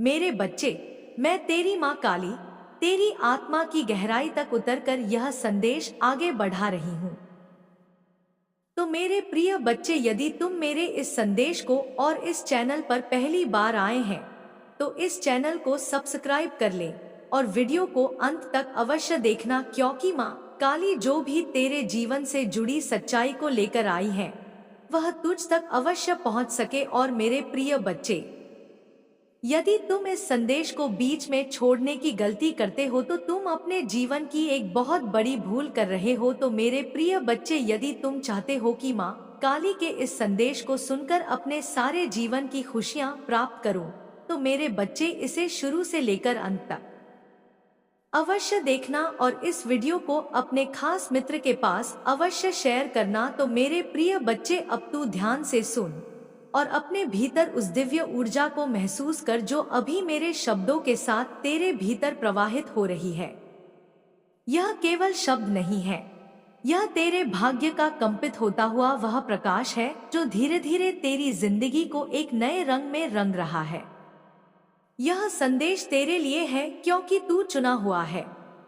मेरे बच्चे, मैं तेरी माँ काली तेरी आत्मा की गहराई तक उतरकर यह संदेश आगे बढ़ा रही हूँ। तो मेरे प्रिय बच्चे, यदि तुम मेरे इस संदेश को और इस चैनल पर पहली बार आए हैं तो इस चैनल को सब्सक्राइब कर लें और वीडियो को अंत तक अवश्य देखना, क्योंकि माँ काली जो भी तेरे जीवन से जुड़ी सच्चाई को लेकर आई है वह तुझ तक अवश्य पहुँच सके। और मेरे प्रिय बच्चे, यदि तुम इस संदेश को बीच में छोड़ने की गलती करते हो तो तुम अपने जीवन की एक बहुत बड़ी भूल कर रहे हो। तो मेरे प्रिय बच्चे, यदि तुम चाहते हो कि माँ काली के इस संदेश को सुनकर अपने सारे जीवन की खुशियाँ प्राप्त करो तो मेरे बच्चे इसे शुरू से लेकर अंत तक अवश्य देखना और इस वीडियो को अपने खास मित्र के पास अवश्य शेयर करना। तो मेरे प्रिय बच्चे, अब तू ध्यान से सुन और अपने भीतर उस दिव्य ऊर्जा को महसूस कर जो अभी मेरे शब्दों के साथ तेरे भीतर प्रवाहित हो रही है। यह केवल शब्द नहीं है, यह तेरे भाग्य का कंपित होता हुआ वह प्रकाश है जो धीरे धीरे तेरी जिंदगी को एक नए रंग में रंग रहा है। यह संदेश तेरे लिए है क्योंकि तू चुना हुआ है,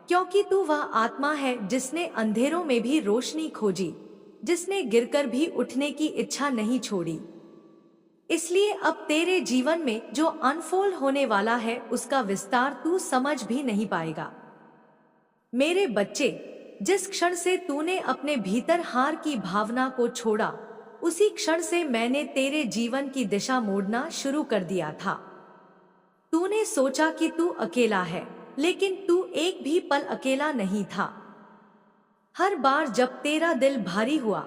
क्योंकि तू वह आत्मा है जिसने अंधेरों में भी रोशनी खोजी, जिसने गिरकर भी उठने की इच्छा नहीं छोड़ी। इसलिए अब तेरे जीवन में जो अनफोल्ड होने वाला है उसका विस्तार तू समझ भी नहीं पाएगा। मेरे बच्चे, जिस क्षण से तूने अपने भीतर हार की भावना को छोड़ा उसी क्षण से मैंने तेरे जीवन की दिशा मोड़ना शुरू कर दिया था। तूने सोचा कि तू अकेला है, लेकिन तू एक भी पल अकेला नहीं था। हर बार जब तेरा दिल भारी हुआ,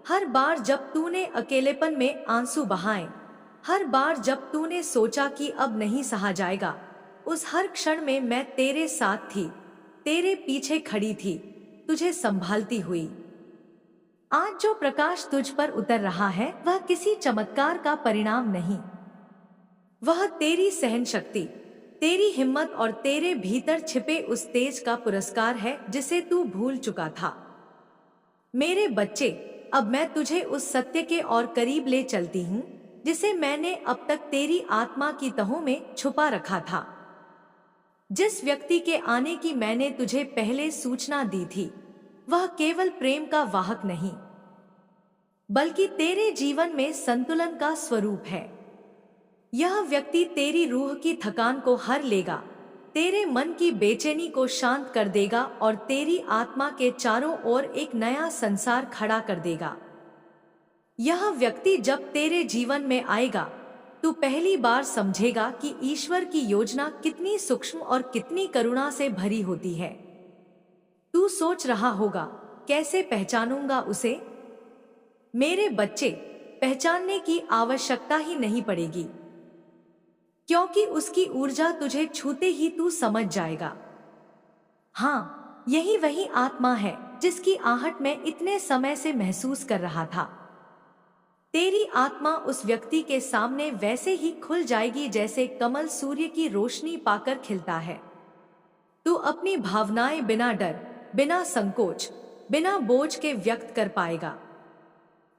हर बार जब तूने अकेलेपन में आंसू बहाए, हर बार जब तूने सोचा कि अब नहीं सहा जाएगा, उस हर क्षण में मैं तेरे साथ थी, तेरे पीछे खड़ी थी, तुझे संभालती हुई। आज जो प्रकाश तुझ पर उतर रहा है वह किसी चमत्कार का परिणाम नहीं, वह तेरी सहन शक्ति, तेरी हिम्मत और तेरे भीतर छिपे उस तेज का पुरस्कार है जिसे तू भूल चुका था। मेरे बच्चे, अब मैं तुझे उस सत्य के और करीब ले चलती हूँ जिसे मैंने अब तक तेरी आत्मा की तहों में छुपा रखा था। जिस व्यक्ति के आने की मैंने तुझे पहले सूचना दी थी वह केवल प्रेम का वाहक नहीं बल्कि तेरे जीवन में संतुलन का स्वरूप है। यह व्यक्ति तेरी रूह की थकान को हर लेगा, तेरे मन की बेचैनी को शांत कर देगा और तेरी आत्मा के चारों ओर एक नया संसार खड़ा कर देगा। यह व्यक्ति जब तेरे जीवन में आएगा तू पहली बार समझेगा कि ईश्वर की योजना कितनी सूक्ष्म और कितनी करुणा से भरी होती है। तू सोच रहा होगा, कैसे पहचानूंगा उसे? मेरे बच्चे, पहचानने की आवश्यकता ही नहीं पड़ेगी, क्योंकि उसकी ऊर्जा तुझे छूते ही तू समझ जाएगा। हाँ, यही वही आत्मा है जिसकी आहट मैं इतने समय से महसूस कर रहा था। तेरी आत्मा उस व्यक्ति के सामने वैसे ही खुल जाएगी जैसे कमल सूर्य की रोशनी पाकर खिलता है। तू अपनी भावनाएं बिना डर, बिना संकोच, बिना बोझ के व्यक्त कर पाएगा।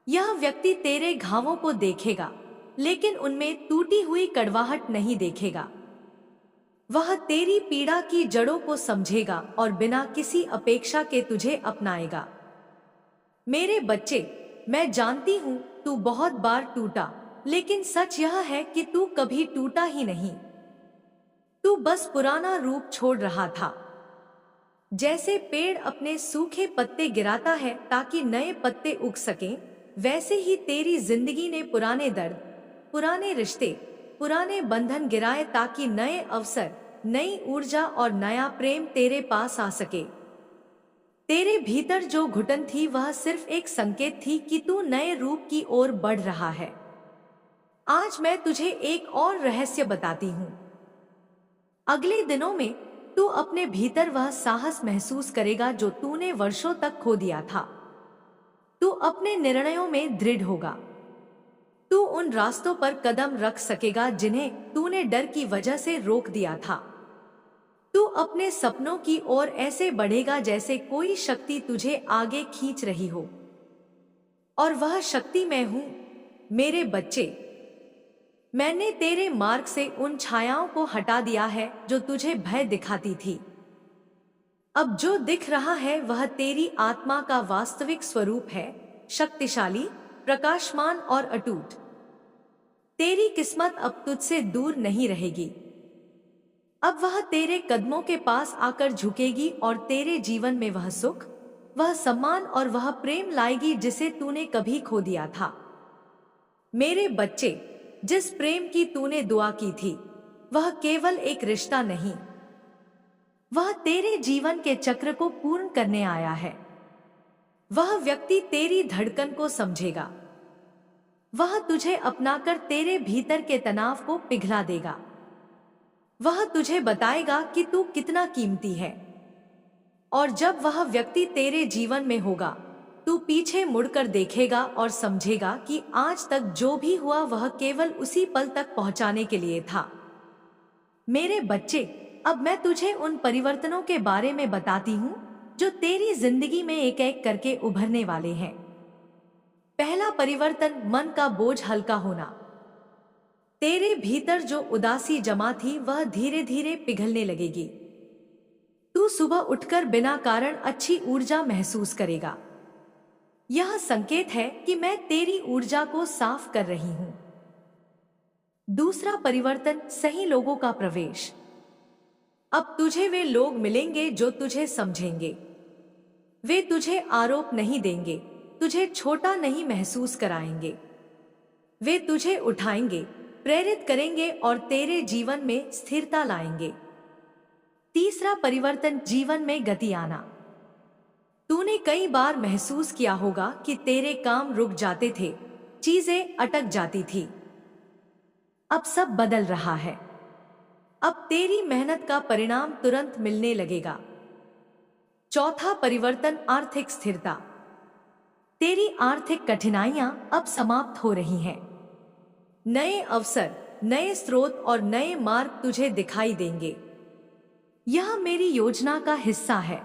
यह व्यक्ति तेरे घावों को देखेगा लेकिन उनमें टूटी हुई कड़वाहट नहीं देखेगा। वह तेरी पीड़ा की जड़ों को समझेगा और बिना किसी अपेक्षा के तुझे अपनाएगा। मेरे बच्चे, मैं जानती हूँ तू बहुत बार टूटा, लेकिन सच यह है कि तू कभी टूटा ही नहीं। तू बस पुराना रूप छोड़ रहा था। जैसे पेड़ अपने सूखे पत्ते गिराता है ताकि नए पत्ते उग सकें, वैसे ही तेरी जिंदगी ने पुराने दर्द, पुराने रिश्ते, पुराने बंधन गिराए ताकि नए अवसर, नई ऊर्जा और नया प्रेम तेरे पास आ सके। तेरे भीतर जो घुटन थी वह सिर्फ एक संकेत थी कि तू नए रूप की ओर बढ़ रहा है। आज मैं तुझे एक और रहस्य बताती हूँ। अगले दिनों में तू अपने भीतर वह साहस महसूस करेगा जो तूने वर्षों तक खो दिया था। तू अपने निर्णयों में दृढ़ होगा। तू उन रास्तों पर कदम रख सकेगा जिन्हें तूने डर की वजह से रोक दिया था। तू अपने सपनों की ओर ऐसे बढ़ेगा जैसे कोई शक्ति तुझे आगे खींच रही हो, और वह शक्ति मैं हूं। मेरे बच्चे, मैंने तेरे मार्ग से उन छायाओं को हटा दिया है जो तुझे भय दिखाती थी। अब जो दिख रहा है वह तेरी आत्मा का वास्तविक स्वरूप है, शक्तिशाली, प्रकाशमान और अटूट। तेरी किस्मत अब तुझसे दूर नहीं रहेगी। अब वह तेरे कदमों के पास आकर झुकेगी और तेरे जीवन में वह सुख, वह सम्मान और वह प्रेम लाएगी जिसे तूने कभी खो दिया था। मेरे बच्चे, जिस प्रेम की तूने दुआ की थी, वह केवल एक रिश्ता नहीं, वह तेरे जीवन के चक्र को पूर्ण करने आया है। वह व्यक्ति तेरी धड़कन को समझेगा। वह तुझे अपनाकर तेरे भीतर के तनाव को पिघला देगा। वह तुझे बताएगा कि तू कितना कीमती है। और जब वह व्यक्ति तेरे जीवन में होगा, तू पीछे मुड़कर देखेगा और समझेगा कि आज तक जो भी हुआ वह केवल उसी पल तक पहुंचाने के लिए था। मेरे बच्चे, अब मैं तुझे उन परिवर्तनों के बारे में बताती हूँ जो तेरी जिंदगी में एक एक करके उभरने वाले हैं। पहला परिवर्तन, मन का बोझ हल्का होना। तेरे भीतर जो उदासी जमा थी वह धीरे धीरे पिघलने लगेगी। तू सुबह उठकर बिना कारण अच्छी ऊर्जा महसूस करेगा। यह संकेत है कि मैं तेरी ऊर्जा को साफ कर रही हूं। दूसरा परिवर्तन, सही लोगों का प्रवेश। अब तुझे वे लोग मिलेंगे जो तुझे समझेंगे। वे तुझे आरोप नहीं देंगे, तुझे छोटा नहीं महसूस कराएंगे। वे तुझे उठाएंगे, प्रेरित करेंगे और तेरे जीवन में स्थिरता लाएंगे। तीसरा परिवर्तन, जीवन में गति आना। तूने कई बार महसूस किया होगा कि तेरे काम रुक जाते थे, चीजें अटक जाती थी। अब सब बदल रहा है। अब तेरी मेहनत का परिणाम तुरंत मिलने लगेगा। चौथा परिवर्तन, आर्थिक स्थिरता। तेरी आर्थिक कठिनाइयां अब समाप्त हो रही हैं। नए अवसर, नए स्रोत और नए मार्ग तुझे दिखाई देंगे। यह मेरी योजना का हिस्सा है।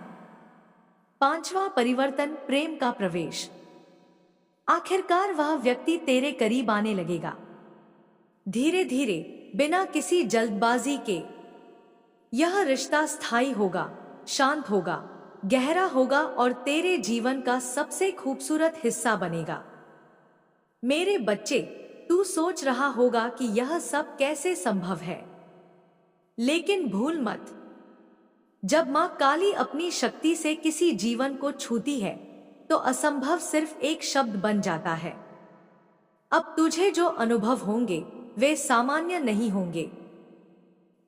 पांचवा परिवर्तन, प्रेम का प्रवेश। आखिरकार वह व्यक्ति तेरे करीब आने लगेगा। धीरे धीरे, बिना किसी जल्दबाजी के। यह रिश्ता स्थायी होगा, शांत होगा, गहरा होगा और तेरे जीवन का सबसे खूबसूरत हिस्सा बनेगा। मेरे बच्चे, तू सोच रहा होगा कि यह सब कैसे संभव है, लेकिन भूल मत, जब मां काली अपनी शक्ति से किसी जीवन को छूती है तो असंभव सिर्फ एक शब्द बन जाता है। अब तुझे जो अनुभव होंगे वे सामान्य नहीं होंगे।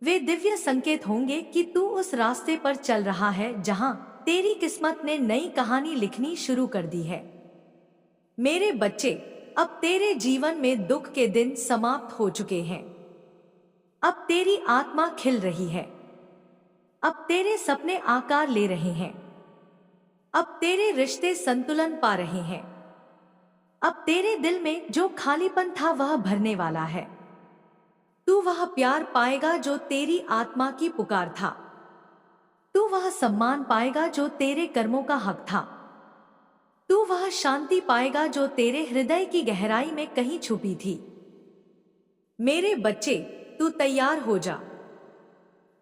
वे दिव्य संकेत होंगे कि तू उस रास्ते पर चल रहा है जहां तेरी किस्मत ने नई कहानी लिखनी शुरू कर दी है। मेरे बच्चे, अब तेरे जीवन में दुख के दिन समाप्त हो चुके हैं। अब तेरी आत्मा खिल रही है। अब तेरे सपने आकार ले रहे हैं। अब तेरे रिश्ते संतुलन पा रहे हैं। अब तेरे दिल में जो खालीपन था वह भरने वाला है। तू वह प्यार पाएगा जो तेरी आत्मा की पुकार था। तू वह सम्मान पाएगा जो तेरे कर्मों का हक था। तू वह शांति पाएगा जो तेरे हृदय की गहराई में कहीं छुपी थी। मेरे बच्चे, तू तैयार हो जा।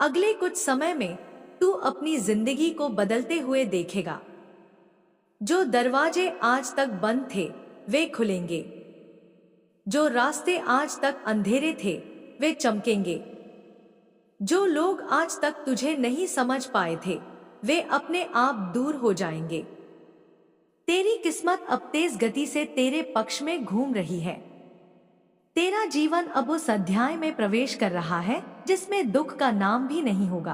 अगले कुछ समय में तू अपनी जिंदगी को बदलते हुए देखेगा। जो दरवाजे आज तक बंद थे वे खुलेंगे। जो रास्ते आज तक अंधेरे थे वे चमकेंगे। जो लोग आज तक तुझे नहीं समझ पाए थे वे अपने आप दूर हो जाएंगे। तेरी किस्मत अब तेज गति से तेरे पक्ष में घूम रही है। तेरा जीवन अब उस अध्याय में प्रवेश कर रहा है जिसमें दुख का नाम भी नहीं होगा।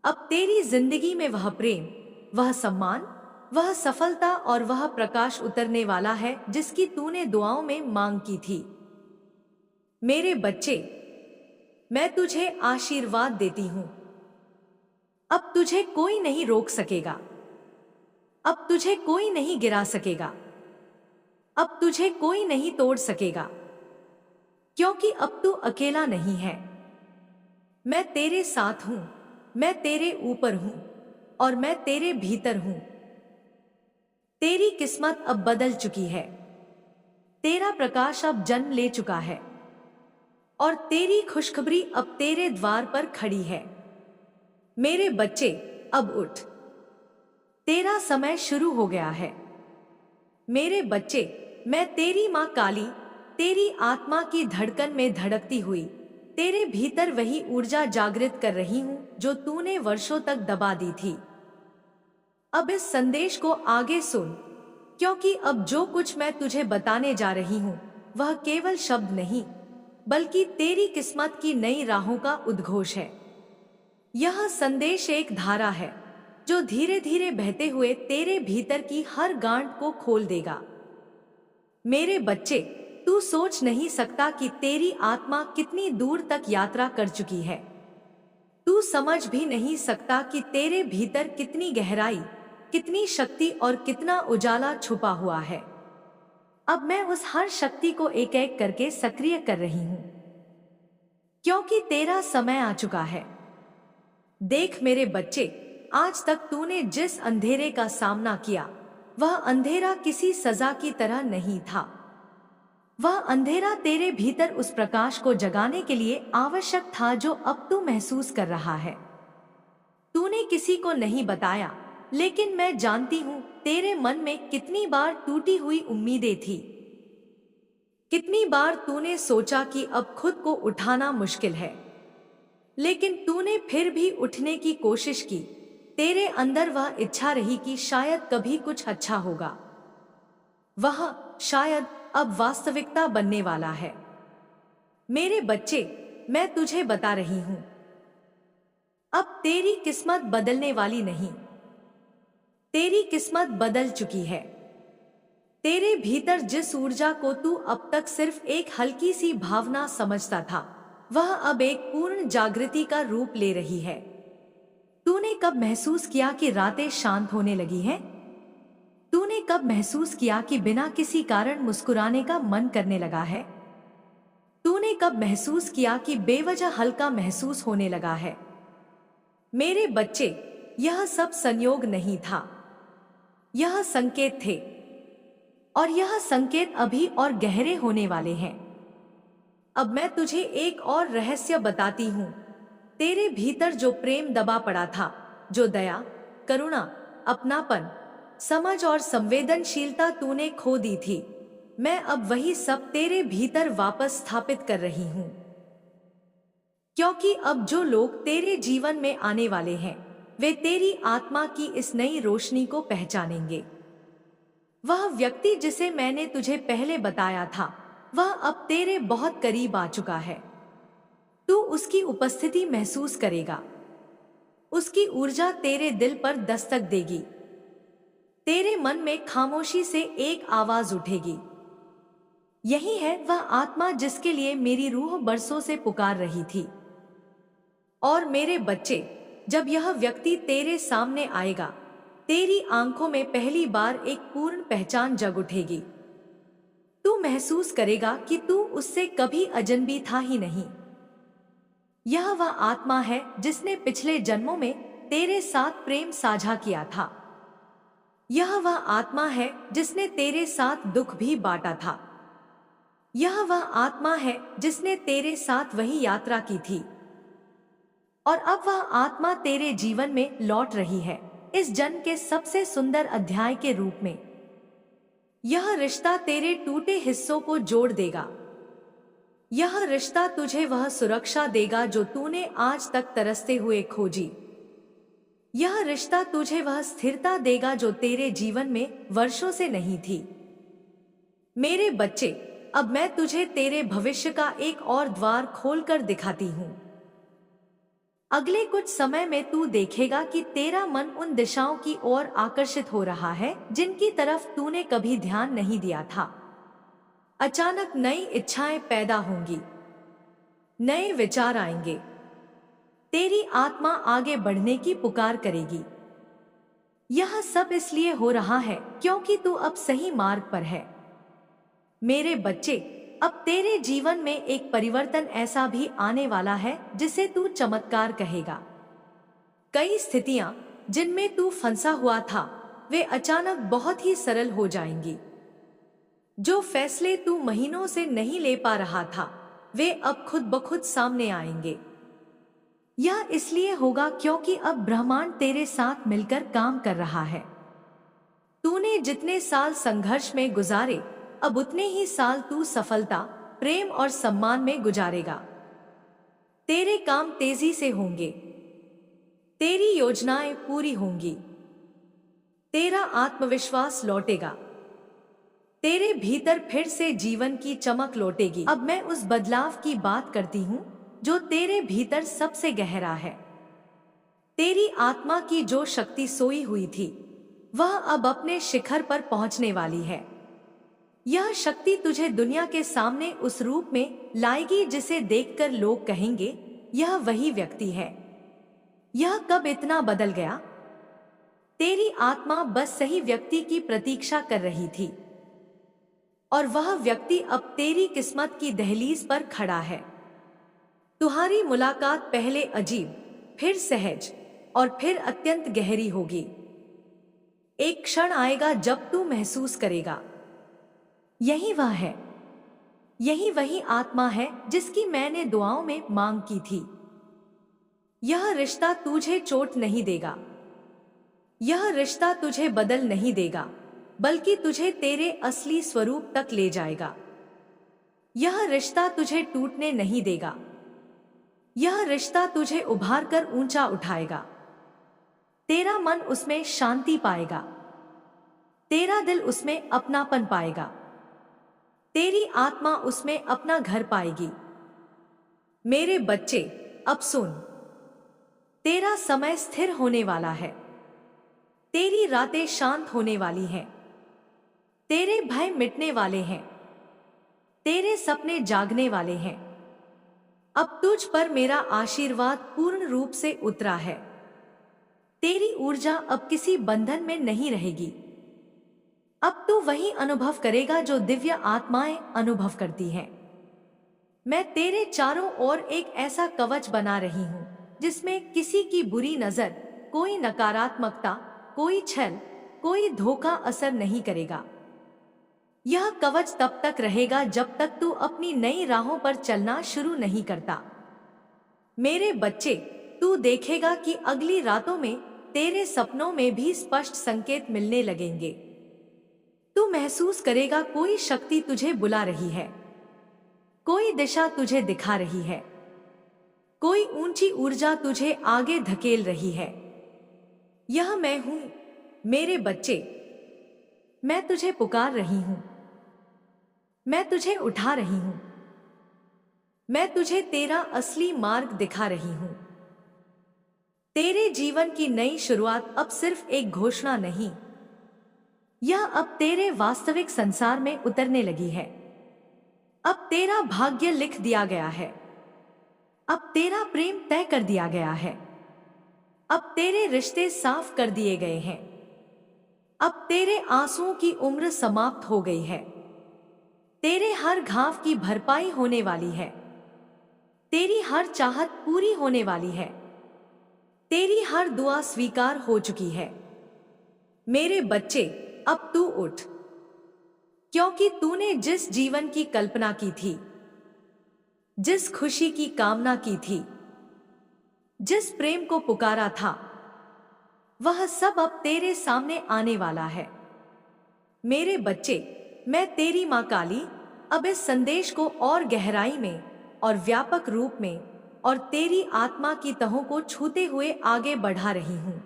अब तेरी जिंदगी में वह प्रेम, वह सम्मान, वह सफलता और वह प्रकाश उतरने वाला है जिसकी तूने दुआओं में मांग की थी। मेरे बच्चे, मैं तुझे आशीर्वाद देती हूं। अब तुझे कोई नहीं रोक सकेगा। अब तुझे कोई नहीं गिरा सकेगा। अब तुझे कोई नहीं तोड़ सकेगा, क्योंकि अब तू अकेला नहीं है। मैं तेरे साथ हूं, मैं तेरे ऊपर हूं और मैं तेरे भीतर हूं। तेरी किस्मत अब बदल चुकी है। तेरा प्रकाश अब जन्म ले चुका है। और तेरी खुशखबरी अब तेरे द्वार पर खड़ी है। मेरे बच्चे, अब उठ, तेरा समय शुरू हो गया है। मेरे बच्चे, मैं तेरी माँ काली, तेरी आत्मा की धड़कन में धड़कती हुई तेरे भीतर वही ऊर्जा जागृत कर रही हूँ जो तूने वर्षों तक दबा दी थी। अब इस संदेश को आगे सुन, क्योंकि अब जो कुछ मैं तुझे बताने जा रही हूँ वह केवल शब्द नहीं, बल्कि तेरी किस्मत की नई राहों का उद्घोष है। यह संदेश एक धारा है जो धीरे धीरे बहते हुए तेरे भीतर की हर गांठ को खोल देगा। मेरे बच्चे, तू सोच नहीं सकता कि तेरी आत्मा कितनी दूर तक यात्रा कर चुकी है। तू समझ भी नहीं सकता कि तेरे भीतर कितनी गहराई, कितनी शक्ति और कितना उजाला छुपा हुआ है। अब मैं उस हर शक्ति को एक एक करके सक्रिय कर रही हूं, क्योंकि तेरा समय आ चुका है। देख मेरे बच्चे, आज तक तूने जिस अंधेरे का सामना किया वह अंधेरा किसी सजा की तरह नहीं था। वह अंधेरा तेरे भीतर उस प्रकाश को जगाने के लिए आवश्यक था जो अब तू महसूस कर रहा है। तूने किसी को नहीं बताया, लेकिन मैं जानती हूँ तेरे मन में कितनी बार टूटी हुई उम्मीदें थी। कितनी बार तूने सोचा कि अब खुद को उठाना मुश्किल है, लेकिन तूने फिर भी उठने की कोशिश की। तेरे अंदर वह इच्छा रही कि शायद कभी कुछ अच्छा होगा। वह शायद अब वास्तविकता बनने वाला है। मेरे बच्चे, मैं तुझे बता रही हूं, अब तेरी किस्मत बदलने वाली नहीं, तेरी किस्मत बदल चुकी है। तेरे भीतर जिस ऊर्जा को तू अब तक सिर्फ एक हल्की सी भावना समझता था, वह अब एक पूर्ण जागृति का रूप ले रही है। तूने कब महसूस किया कि रातें शांत होने लगी हैं? तूने कब महसूस किया कि बिना किसी कारण मुस्कुराने का मन करने लगा है? तूने कब महसूस किया कि बेवजह हल्का महसूस होने लगा है? मेरे बच्चे, यह सब संयोग नहीं था, यह संकेत थे, और यह संकेत अभी और गहरे होने वाले हैं। अब मैं तुझे एक और रहस्य बताती हूँ। तेरे भीतर जो प्रेम दबा पड़ा था, जो दया, करुणा, अपनापन, समझ और संवेदनशीलता तूने खो दी थी, मैं अब वही सब तेरे भीतर वापस स्थापित कर रही हूँ। क्योंकि अब जो लोग तेरे जीवन में आने वाले हैं, वे तेरी आत्मा की इस नई रोशनी को पहचानेंगे। वह व्यक्ति जिसे मैंने तुझे पहले बताया था, वह अब तेरे बहुत करीब आ चुका है। तू उसकी उपस्थिति महसूस करेगा। उसकी ऊर्जा तेरे दिल पर दस्तक देगी। तेरे मन में खामोशी से एक आवाज उठेगी। यही है वह आत्मा जिसके लिए मेरी रूह बरसों से पुकार रही थी। और मेरे बच्चे, जब यह व्यक्ति तेरे सामने आएगा, तेरी आंखों में पहली बार एक पूर्ण पहचान जग उठेगी। तू महसूस करेगा कि तू उससे कभी अजनबी था ही नहीं। यह वह आत्मा है जिसने पिछले जन्मों में तेरे साथ प्रेम साझा किया था। यह वह आत्मा है जिसने तेरे साथ दुख भी बांटा था। यह वह आत्मा है जिसने तेरे साथ वही यात्रा की थी। और अब वह आत्मा तेरे जीवन में लौट रही है, इस जन्म के सबसे सुंदर अध्याय के रूप में। यह रिश्ता तेरे टूटे हिस्सों को जोड़ देगा। यह रिश्ता तुझे वह सुरक्षा देगा जो तूने आज तक तरसते हुए खोजी। यह रिश्ता तुझे वह स्थिरता देगा जो तेरे जीवन में वर्षों से नहीं थी। मेरे बच्चे, अब मैं तुझे तेरे भविष्य का एक और द्वार खोलकर दिखाती हूँ। अगले कुछ समय में तू देखेगा कि तेरा मन उन दिशाओं की ओर आकर्षित हो रहा है जिनकी तरफ तूने कभी ध्यान नहीं दिया था। अचानक नई इच्छाएं पैदा होंगी, नए विचार आएंगे। तेरी आत्मा आगे बढ़ने की पुकार करेगी। यह सब इसलिए हो रहा है क्योंकि तू अब सही मार्ग पर है। मेरे बच्चे, अब तेरे जीवन में एक परिवर्तन ऐसा भी आने वाला है जिसे तू चमत्कार कहेगा। कई स्थितियां जिनमें तू फंसा हुआ था, वे अचानक बहुत ही सरल हो जाएंगी। जो फैसले तू महीनों से नहीं ले पा रहा था, वे अब खुद ब खुद सामने आएंगे। यह इसलिए होगा क्योंकि अब ब्रह्मांड तेरे साथ मिलकर काम कर रहा है। तूने जितने साल संघर्ष में गुजारे, अब उतने ही साल तू सफलता, प्रेम और सम्मान में गुजारेगा। तेरे काम तेजी से होंगे, तेरी योजनाएं पूरी होंगी, तेरा आत्मविश्वास लौटेगा, तेरे भीतर फिर से जीवन की चमक लौटेगी। अब मैं उस बदलाव की बात करती हूँ जो तेरे भीतर सबसे गहरा है। तेरी आत्मा की जो शक्ति सोई हुई थी, वह अब अपने शिखर पर पहुंचने वाली है। यह शक्ति तुझे दुनिया के सामने उस रूप में लाएगी जिसे देखकर लोग कहेंगे, यह वही व्यक्ति है। यह कब इतना बदल गया? तेरी आत्मा बस सही व्यक्ति की प्रतीक्षा कर रही थी, और वह व्यक्ति अब तेरी किस्मत की दहलीज पर खड़ा है। तुम्हारी मुलाकात पहले अजीब, फिर सहज और फिर अत्यंत गहरी होगी। एक क्षण आएगा जब तू महसूस करेगा, यही वह है, यही वही आत्मा है जिसकी मैंने दुआओं में मांग की थी। यह रिश्ता तुझे चोट नहीं देगा, यह रिश्ता तुझे बदल नहीं देगा, बल्कि तुझे तेरे असली स्वरूप तक ले जाएगा। यह रिश्ता तुझे टूटने नहीं देगा, यह रिश्ता तुझे उभार कर ऊंचा उठाएगा। तेरा मन उसमें शांति पाएगा, तेरा दिल उसमें अपनापन पाएगा, तेरी आत्मा उसमें अपना घर पाएगी। मेरे बच्चे, अब सुन, तेरा समय स्थिर होने वाला है, तेरी रातें शांत होने वाली हैं, तेरे भय मिटने वाले हैं, तेरे सपने जागने वाले हैं। अब तुझ पर मेरा आशीर्वाद पूर्ण रूप से उतरा है। तेरी ऊर्जा अब किसी बंधन में नहीं रहेगी। अब तू वही अनुभव करेगा जो दिव्य आत्माएं अनुभव करती हैं। मैं तेरे चारों ओर एक ऐसा कवच बना रही हूं जिसमें किसी की बुरी नजर, कोई नकारात्मकता, कोई छल, कोई धोखा असर नहीं करेगा। यह कवच तब तक रहेगा जब तक तू अपनी नई राहों पर चलना शुरू नहीं करता। मेरे बच्चे, तू देखेगा कि अगली रातों में तेरे सपनों में भी स्पष्ट संकेत मिलने लगेंगे। तू महसूस करेगा कोई शक्ति तुझे बुला रही है, कोई दिशा तुझे दिखा रही है, कोई ऊंची ऊर्जा तुझे आगे धकेल रही है। यह मैं हूं मेरे बच्चे, मैं तुझे पुकार रही हूं, मैं तुझे उठा रही हूं, मैं तुझे तेरा असली मार्ग दिखा रही हूं। तेरे जीवन की नई शुरुआत अब सिर्फ एक घोषणा नहीं, यह अब तेरे वास्तविक संसार में उतरने लगी है। अब तेरा भाग्य लिख दिया गया है, अब तेरा प्रेम तय कर दिया गया है, अब तेरे रिश्ते साफ कर दिए गए हैं, अब तेरे आंसुओं की उम्र समाप्त हो गई है, तेरे हर घाव की भरपाई होने वाली है, तेरी हर चाहत पूरी होने वाली है, तेरी हर दुआ स्वीकार हो चुकी है। मेरे बच्चे, अब तू उठ, क्योंकि तूने जिस जीवन की कल्पना की थी, जिस खुशी की कामना की थी, जिस प्रेम को पुकारा था, वह सब अब तेरे सामने आने वाला है। मेरे बच्चे, मैं तेरी मां काली अब इस संदेश को और गहराई में और व्यापक रूप में और तेरी आत्मा की तहों को छूते हुए आगे बढ़ा रही हूं।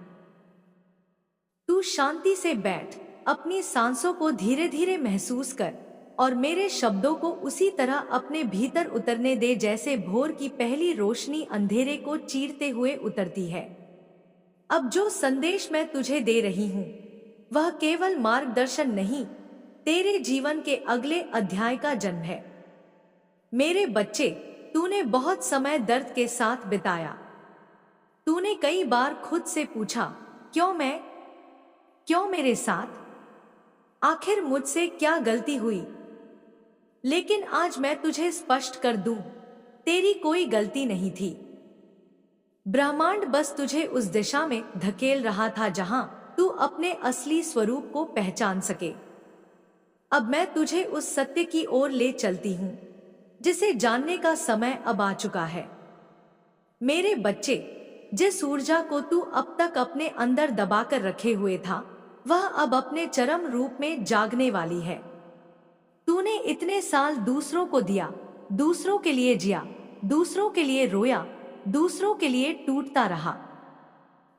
तू शांति से बैठ, अपनी सांसों को धीरे धीरे महसूस कर और मेरे शब्दों को उसी तरह अपने भीतर उतरने दे जैसे भोर की पहली रोशनी अंधेरे को चीरते हुए उतरती है। अब जो संदेश मैं तुझे दे रही हूं, वह केवल मार्गदर्शन नहीं, तेरे जीवन के अगले अध्याय का जन्म है। मेरे बच्चे, तूने बहुत समय दर्द के साथ बिताया। तूने कई बार खुद से पूछा, क्यों मैं, क्यों मेरे साथ, आखिर मुझसे क्या गलती हुई? लेकिन आज मैं तुझे स्पष्ट कर दूं, तेरी कोई गलती नहीं थी। ब्रह्मांड बस तुझे उस दिशा में धकेल रहा था जहां तू अपने असली स्वरूप को पहचान सके। अब मैं तुझे उस सत्य की ओर ले चलती हूं जिसे जानने का समय अब आ चुका है। मेरे बच्चे, जिस ऊर्जा को तू अब तक अपने अंदर दबाकर रखे हुए था, वह अब अपने चरम रूप में जागने वाली है। तूने इतने साल दूसरों को दिया, दूसरों के लिए जिया, दूसरों के लिए रोया, दूसरों के लिए टूटता रहा,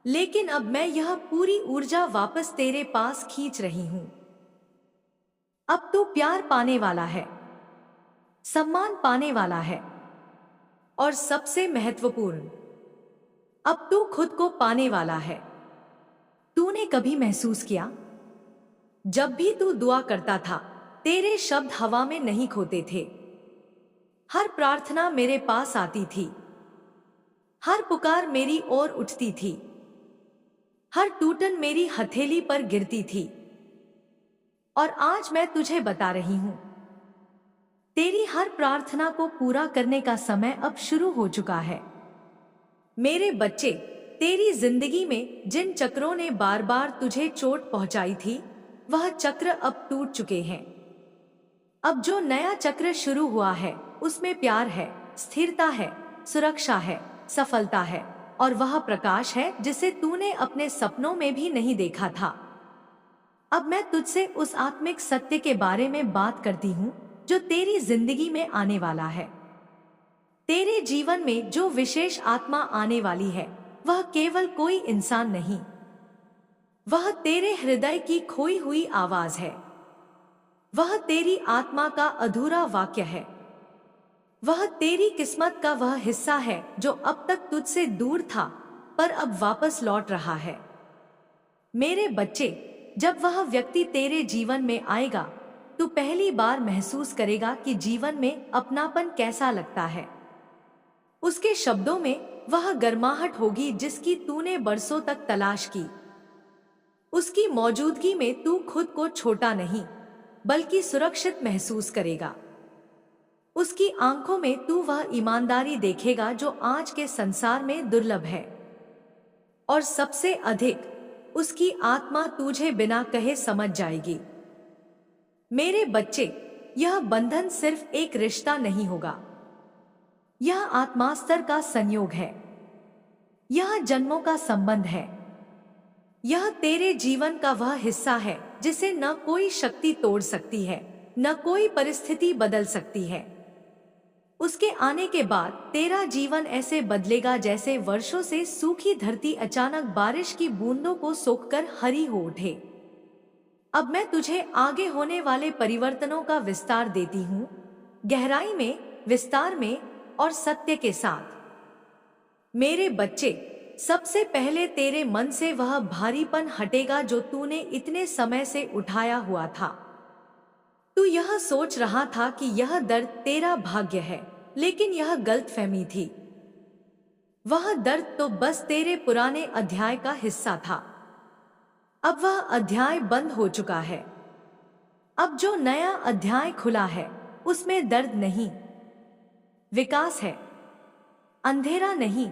लेकिन अब मैं यह पूरी ऊर्जा वापस तेरे पास खींच रही हूं। अब तू प्यार पाने वाला है, सम्मान पाने वाला है, और सबसे महत्वपूर्ण, अब तू खुद को पाने वाला है। तूने कभी महसूस किया, जब भी तू दुआ करता था, तेरे शब्द हवा में नहीं खोते थे। हर प्रार्थना मेरे पास आती थी, हर पुकार मेरी ओर उठती थी, हर टूटन मेरी हथेली पर गिरती थी। और आज मैं तुझे बता रही हूं, तेरी हर प्रार्थना को पूरा करने का समय अब शुरू हो चुका है। मेरे बच्चे, तेरी जिंदगी में जिन चक्रों ने बार बार तुझे चोट पहुंचाई थी, वह चक्र अब टूट चुके हैं। अब जो नया चक्र शुरू हुआ है, उसमें प्यार है, स्थिरता है, सुरक्षा है, सफलता है, और वह प्रकाश है जिसे तूने अपने सपनों में भी नहीं देखा था। अब मैं तुझसे उस आत्मिक सत्य के बारे में बात करती हूँ जो तेरी जिंदगी में आने वाला है। तेरे जीवन में जो विशेष आत्मा आने वाली है, वह केवल कोई इंसान नहीं, वह तेरे हृदय की खोई हुई आवाज है। वह तेरी आत्मा का अधूरा वाक्य है। वह तेरी किस्मत का वह हिस्सा है जो अब तक तुझसे दूर था, पर अब वापस लौट रहा है। मेरे बच्चे, जब वह व्यक्ति तेरे जीवन में आएगा, तू पहली बार महसूस करेगा कि जीवन में अपनापन कैसा लगता है। उसके शब्दों में वह गर्माहट होगी जिसकी तूने बरसों तक तलाश की। उसकी मौजूदगी में तू खुद को छोटा नहीं, बल्कि सुरक्षित महसूस करेगा। उसकी आंखों में तू वह ईमानदारी देखेगा जो आज के संसार में दुर्लभ है। और सबसे अधिक, उसकी आत्मा तुझे बिना कहे समझ जाएगी। मेरे बच्चे, यह बंधन सिर्फ एक रिश्ता नहीं होगा, यह आत्मास्तर का संयोग है, यह जन्मों का संबंध है, यह तेरे जीवन का वह हिस्सा है जिसे न कोई शक्ति तोड़ सकती है, न कोई परिस्थिति बदल सकती है। उसके आने के बाद तेरा जीवन ऐसे बदलेगा जैसे वर्षों से सूखी धरती अचानक बारिश की बूंदों को सोखकर हरी हो उठे। अब मैं तुझे आगे होने वाले परिवर्तनों का विस्तार देती हूँ, गहराई में, विस्तार में और सत्य के साथ। मेरे बच्चे, सबसे पहले तेरे मन से वह भारीपन हटेगा जो तूने इतने समय से उठाया हुआ था। तू यह सोच रहा था कि यह दर्द तेरा भाग्य है, लेकिन यह गलतफहमी थी। वह दर्द तो बस तेरे पुराने अध्याय का हिस्सा था। अब वह अध्याय बंद हो चुका है। अब जो नया अध्याय खुला है, उसमें दर्द नहीं, विकास है। अंधेरा नहीं,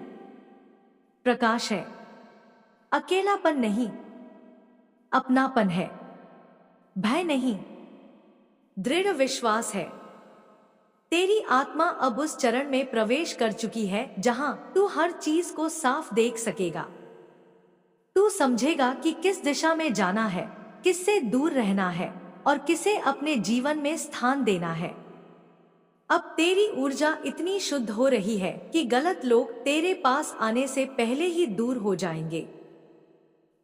प्रकाश है। अकेलापन नहीं, अपनापन है। भय नहीं, दृढ़ विश्वास है। तेरी आत्मा अब उस चरण में प्रवेश कर चुकी है जहां तू हर चीज को साफ देख सकेगा। तू समझेगा कि किस दिशा में जाना है, किससे दूर रहना है और किसे अपने जीवन में स्थान देना है। अब तेरी ऊर्जा इतनी शुद्ध हो रही है कि गलत लोग तेरे पास आने से पहले ही दूर हो जाएंगे।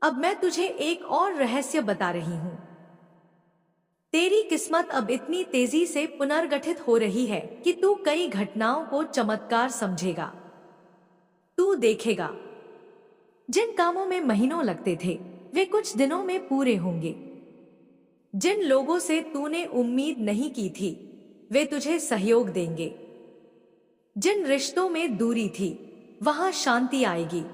अब मैं तुझे एक और रहस्य बता रही हूं। तेरी किस्मत अब इतनी तेजी से पुनर्गठित हो रही है कि तू कई घटनाओं को चमत्कार समझेगा। तू देखेगा, जिन कामों में महीनों लगते थे, वे कुछ दिनों में पूरे होंगे। जिन लोगों से तूने उम्मीद नहीं की थी, वे तुझे सहयोग देंगे। जिन रिश्तों में दूरी थी, वहां शांति आएगी।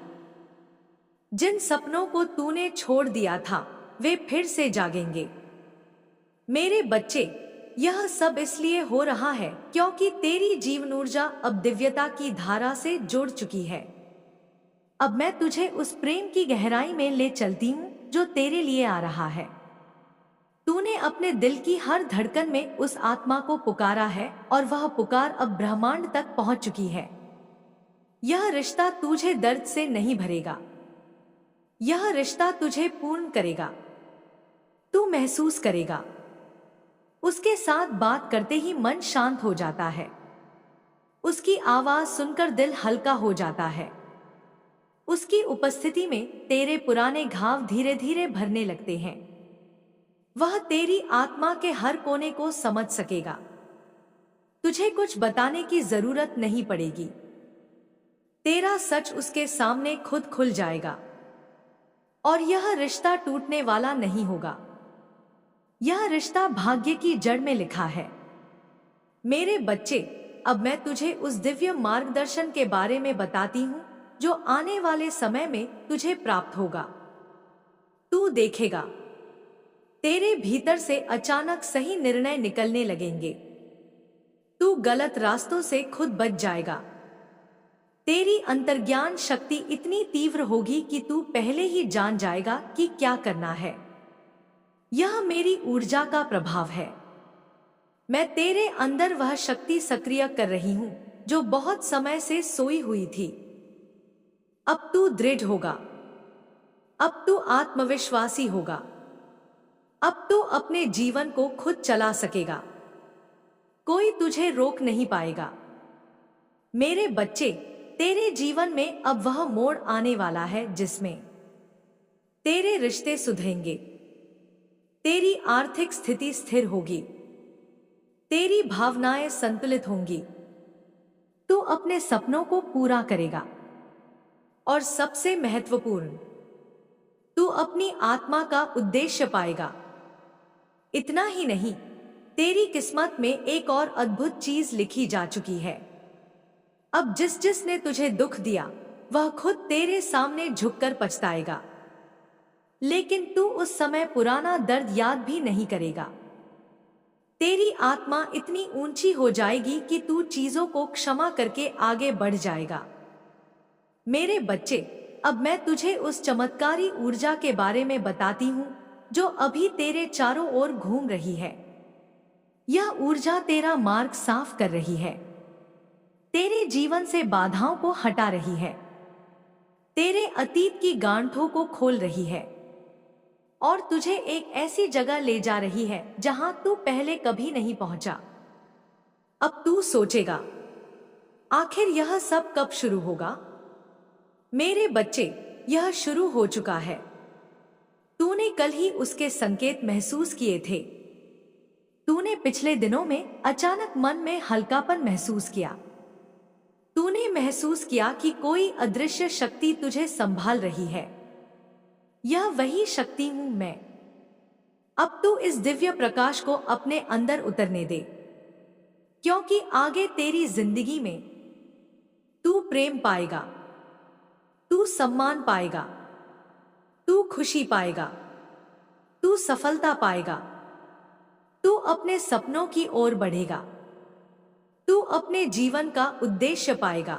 जिन सपनों को तूने छोड़ दिया था, वे फिर से जागेंगे। मेरे बच्चे, यह सब इसलिए हो रहा है क्योंकि तेरी जीवन ऊर्जा अब दिव्यता की धारा से जुड़ चुकी है। अब मैं तुझे उस प्रेम की गहराई में ले चलती हूँ जो तेरे लिए आ रहा है। तूने अपने दिल की हर धड़कन में उस आत्मा को पुकारा है और वह पुकार अब ब्रह्मांड तक पहुंच चुकी है। यह रिश्ता तुझे दर्द से नहीं भरेगा, यह रिश्ता तुझे पूर्ण करेगा। तू महसूस करेगा, उसके साथ बात करते ही मन शांत हो जाता है, उसकी आवाज सुनकर दिल हल्का हो जाता है, उसकी उपस्थिति में तेरे पुराने घाव धीरे धीरे भरने लगते हैं। वह तेरी आत्मा के हर कोने को समझ सकेगा, तुझे कुछ बताने की जरूरत नहीं पड़ेगी। तेरा सच उसके सामने खुद खुल जाएगा और यह रिश्ता टूटने वाला नहीं होगा। यह रिश्ता भाग्य की जड़ में लिखा है। मेरे बच्चे, अब मैं तुझे उस दिव्य मार्गदर्शन के बारे में बताती हूँ जो आने वाले समय में तुझे प्राप्त होगा। तू देखेगा, तेरे भीतर से अचानक सही निर्णय निकलने लगेंगे। तू गलत रास्तों से खुद बच जाएगा। तेरी अंतर्ज्ञान शक्ति इतनी तीव्र होगी कि तू पहले ही जान जाएगा कि क्या करना है। यह मेरी ऊर्जा का प्रभाव है। मैं तेरे अंदर वह शक्ति सक्रिय कर रही हूं जो बहुत समय से सोई हुई थी। अब तू दृढ़ होगा, अब तू आत्मविश्वासी होगा, अब तू अपने जीवन को खुद चला सकेगा। कोई तुझे रोक नहीं पाएगा। मेरे बच्चे, तेरे जीवन में अब वह मोड़ आने वाला है जिसमें तेरे रिश्ते सुधरेंगे, तेरी आर्थिक स्थिति स्थिर होगी, तेरी भावनाएं संतुलित होंगी, तू अपने सपनों को पूरा करेगा और सबसे महत्वपूर्ण, तू अपनी आत्मा का उद्देश्य पाएगा। इतना ही नहीं, तेरी किस्मत में एक और अद्भुत चीज लिखी जा चुकी है। अब जिसने तुझे दुख दिया वह खुद तेरे सामने झुककर पछताएगा, लेकिन तू उस समय पुराना दर्द याद भी नहीं करेगा। तेरी आत्मा इतनी ऊंची हो जाएगी कि तू चीजों को क्षमा करके आगे बढ़ जाएगा। मेरे बच्चे, अब मैं तुझे उस चमत्कारी ऊर्जा के बारे में बताती हूँ जो अभी तेरे चारों ओर घूम रही है। यह ऊर्जा तेरा मार्ग साफ कर रही है, तेरे जीवन से बाधाओं को हटा रही है, तेरे अतीत की गांठों को खोल रही है और तुझे एक ऐसी जगह ले जा रही है जहां तू पहले कभी नहीं पहुंचा। अब तू सोचेगा, आखिर यह सब कब शुरू होगा? मेरे बच्चे, यह शुरू हो चुका है। तूने कल ही उसके संकेत महसूस किए थे। तूने पिछले दिनों में अचानक मन में हल्कापन महसूस किया। तूने महसूस किया कि कोई अदृश्य शक्ति तुझे संभाल रही है। यह वही शक्ति हूं मैं। अब तू इस दिव्य प्रकाश को अपने अंदर उतरने दे, क्योंकि आगे तेरी जिंदगी में तू प्रेम पाएगा, तू सम्मान पाएगा, तू खुशी पाएगा, तू सफलता पाएगा, तू अपने सपनों की ओर बढ़ेगा, तू अपने जीवन का उद्देश्य पाएगा,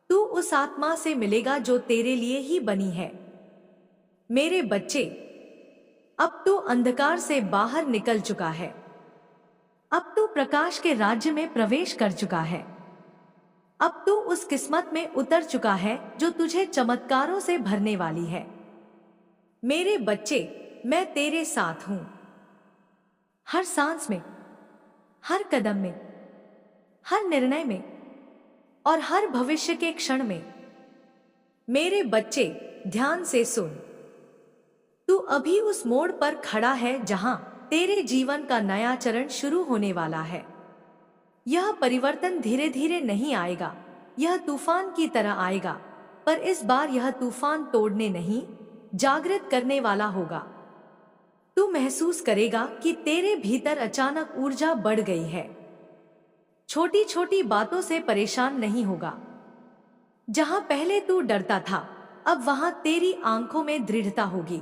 तू उस आत्मा से मिलेगा जो तेरे लिए ही बनी है। मेरे बच्चे, अब तू अंधकार से बाहर निकल चुका है। अब तू प्रकाश के राज्य में प्रवेश कर चुका है। अब तू उस किस्मत में उतर चुका है जो तुझे चमत्कारों से भरने वाली है। मेरे बच्चे, मैं तेरे साथ हूं। हर सांस में, हर कदम में, हर निर्णय में और हर भविष्य के क्षण में। मेरे बच्चे, ध्यान से सुन। तू अभी उस मोड़ पर खड़ा है जहां तेरे जीवन का नया चरण शुरू होने वाला है। यह परिवर्तन धीरे धीरे नहीं आएगा, यह तूफान की तरह आएगा, पर इस बार यह तूफान तोड़ने नहीं, जागृत करने वाला होगा। तू महसूस करेगा कि तेरे भीतर अचानक ऊर्जा बढ़ गई है। छोटी छोटी बातों से परेशान नहीं होगा। जहां पहले तू डरता था, अब वहां तेरी आंखों में दृढ़ता होगी।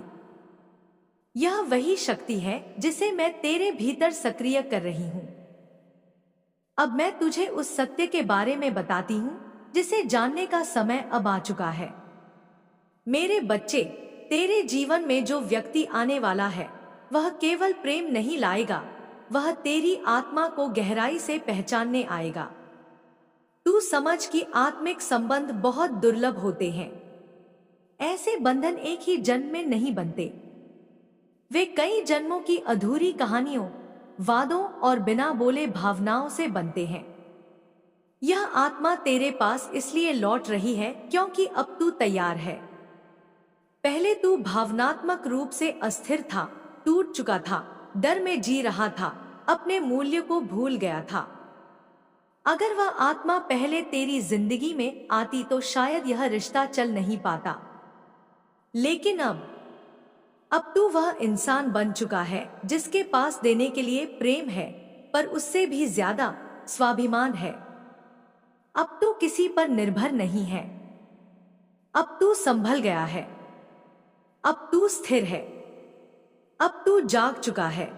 यह वही शक्ति है जिसे मैं तेरे भीतर सक्रिय कर रही हूं। अब मैं तुझे उस सत्य के बारे में बताती हूं जिसे जानने का समय अब आ चुका है। मेरे बच्चे, तेरे जीवन में जो व्यक्ति आने वाला है वह केवल प्रेम नहीं लाएगा, वह तेरी आत्मा को गहराई से पहचानने आएगा। तू समझ कि आत्मिक संबंध बहुत दुर्लभ होते हैं। ऐसे बंधन एक ही जन्म में नहीं बनते, वे कई जन्मों की अधूरी कहानियों, वादों और बिना बोले भावनाओं से बनते हैं। यह आत्मा तेरे पास इसलिए लौट रही है क्योंकि अब तू तैयार है। पहले तू भावनात्मक रूप से अस्थिर था, टूट चुका था, डर में जी रहा था, अपने मूल्य को भूल गया था। अगर वह आत्मा पहले तेरी जिंदगी में आती तो शायद यह रिश्ता चल नहीं पाता। लेकिन अब तू वह इंसान बन चुका है जिसके पास देने के लिए प्रेम है, पर उससे भी ज्यादा स्वाभिमान है। अब तू किसी पर निर्भर नहीं है। अब तू संभल गया है। अब तू स्थिर है। अब तू जाग चुका है।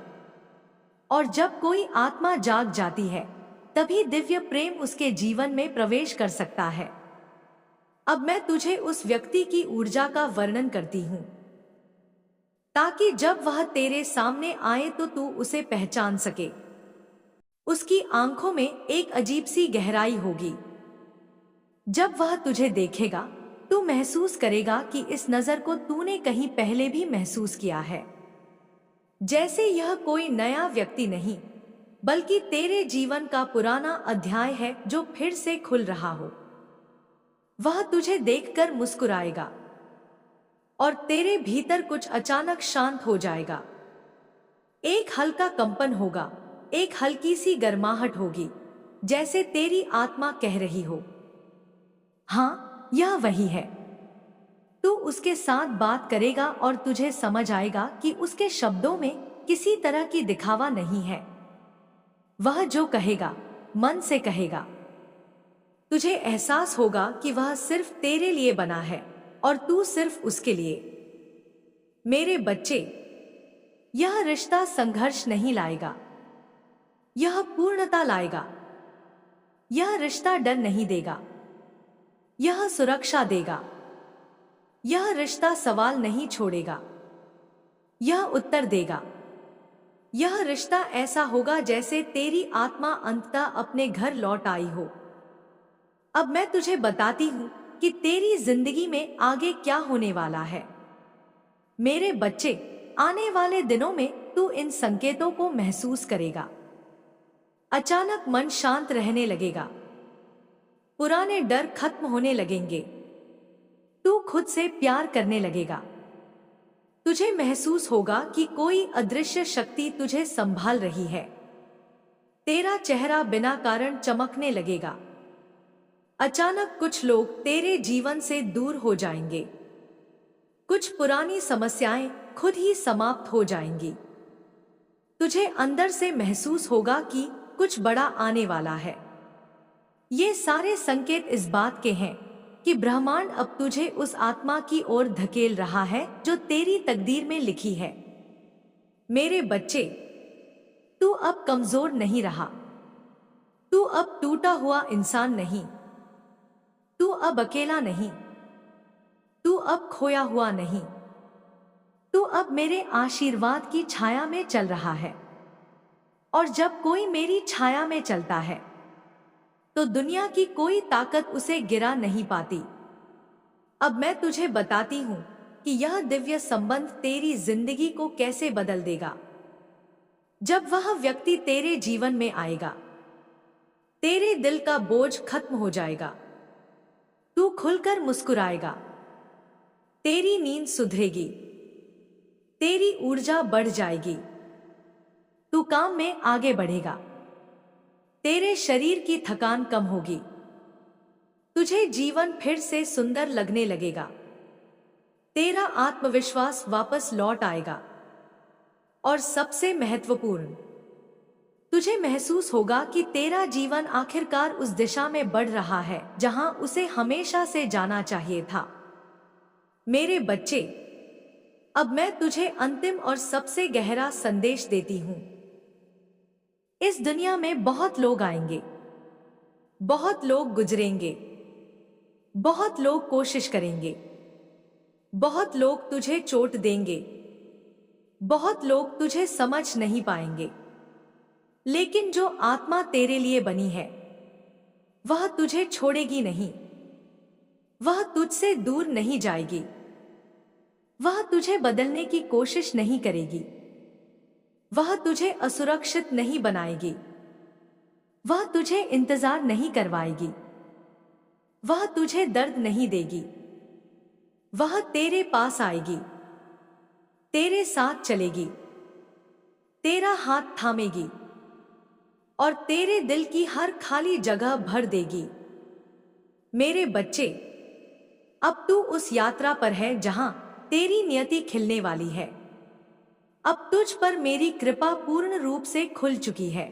और जब कोई आत्मा जाग जाती है तभी दिव्य प्रेम उसके जीवन में प्रवेश कर सकता है। अब मैं तुझे उस व्यक्ति की ऊर्जा का वर्णन करती हूं ताकि जब वह तेरे सामने आए तो तू उसे पहचान सके। उसकी आंखों में एक अजीब सी गहराई होगी। जब वह तुझे देखेगा तू महसूस करेगा कि इस नजर को तूने कहीं पहले भी महसूस किया है, जैसे यह कोई नया व्यक्ति नहीं बल्कि तेरे जीवन का पुराना अध्याय है जो फिर से खुल रहा हो। वह तुझे देखकर मुस्कुराएगा और तेरे भीतर कुछ अचानक शांत हो जाएगा। एक हल्का कंपन होगा, एक हल्की सी गर्माहट होगी, जैसे तेरी आत्मा कह रही हो, हाँ यह वही है। तू उसके साथ बात करेगा और तुझे समझ आएगा कि उसके शब्दों में किसी तरह की दिखावा नहीं है। वह जो कहेगा मन से कहेगा। तुझे एहसास होगा कि वह सिर्फ तेरे लिए बना है और तू सिर्फ उसके लिए। मेरे बच्चे, यह रिश्ता संघर्ष नहीं लाएगा, यह पूर्णता लाएगा। यह रिश्ता डर नहीं देगा, यह सुरक्षा देगा। यह रिश्ता सवाल नहीं छोड़ेगा, यह उत्तर देगा। यह रिश्ता ऐसा होगा जैसे तेरी आत्मा अंततः अपने घर लौट आई हो। अब मैं तुझे बताती हूं कि तेरी जिंदगी में आगे क्या होने वाला है। मेरे बच्चे, आने वाले दिनों में तू इन संकेतों को महसूस करेगा। अचानक मन शांत रहने लगेगा, पुराने डर खत्म होने लगेंगे, तू खुद से प्यार करने लगेगा। तुझे महसूस होगा कि कोई अदृश्य शक्ति तुझे संभाल रही है। तेरा चेहरा बिना कारण चमकने लगेगा। अचानक कुछ लोग तेरे जीवन से दूर हो जाएंगे। कुछ पुरानी समस्याएं खुद ही समाप्त हो जाएंगी। तुझे अंदर से महसूस होगा कि कुछ बड़ा आने वाला है। ये सारे संकेत इस बात के हैं कि ब्रह्मांड अब तुझे उस आत्मा की ओर धकेल रहा है जो तेरी तकदीर में लिखी है। मेरे बच्चे, तू अब कमजोर नहीं रहा। तू अब टूटा हुआ इंसान नहीं। तू अब अकेला नहीं। तू अब खोया हुआ नहीं। तू अब मेरे आशीर्वाद की छाया में चल रहा है। और जब कोई मेरी छाया में चलता है तो दुनिया की कोई ताकत उसे गिरा नहीं पाती। अब मैं तुझे बताती हूं कि यह दिव्य संबंध तेरी जिंदगी को कैसे बदल देगा। जब वह व्यक्ति तेरे जीवन में आएगा, तेरे दिल का बोझ खत्म हो जाएगा। तू खुलकर मुस्कुराएगा। तेरी नींद सुधरेगी। तेरी ऊर्जा बढ़ जाएगी। तू काम में आगे बढ़ेगा। तेरे शरीर की थकान कम होगी। तुझे जीवन फिर से सुंदर लगने लगेगा। तेरा आत्मविश्वास वापस लौट आएगा। और सबसे महत्वपूर्ण, तुझे महसूस होगा कि तेरा जीवन आखिरकार उस दिशा में बढ़ रहा है जहां उसे हमेशा से जाना चाहिए था। मेरे बच्चे, अब मैं तुझे अंतिम और सबसे गहरा संदेश देती हूं। इस दुनिया में बहुत लोग आएंगे, बहुत लोग गुजरेंगे, बहुत लोग कोशिश करेंगे, बहुत लोग तुझे चोट देंगे, बहुत लोग तुझे समझ नहीं पाएंगे, लेकिन जो आत्मा तेरे लिए बनी है वह तुझे छोड़ेगी नहीं। वह तुझसे दूर नहीं जाएगी। वह तुझे बदलने की कोशिश नहीं करेगी। वह तुझे असुरक्षित नहीं बनाएगी। वह तुझे इंतजार नहीं करवाएगी। वह तुझे दर्द नहीं देगी। वह तेरे पास आएगी, तेरे साथ चलेगी, तेरा हाथ थामेगी और तेरे दिल की हर खाली जगह भर देगी। मेरे बच्चे, अब तू उस यात्रा पर है जहां तेरी नियति खिलने वाली है। अब तुझ पर मेरी कृपा पूर्ण रूप से खुल चुकी है।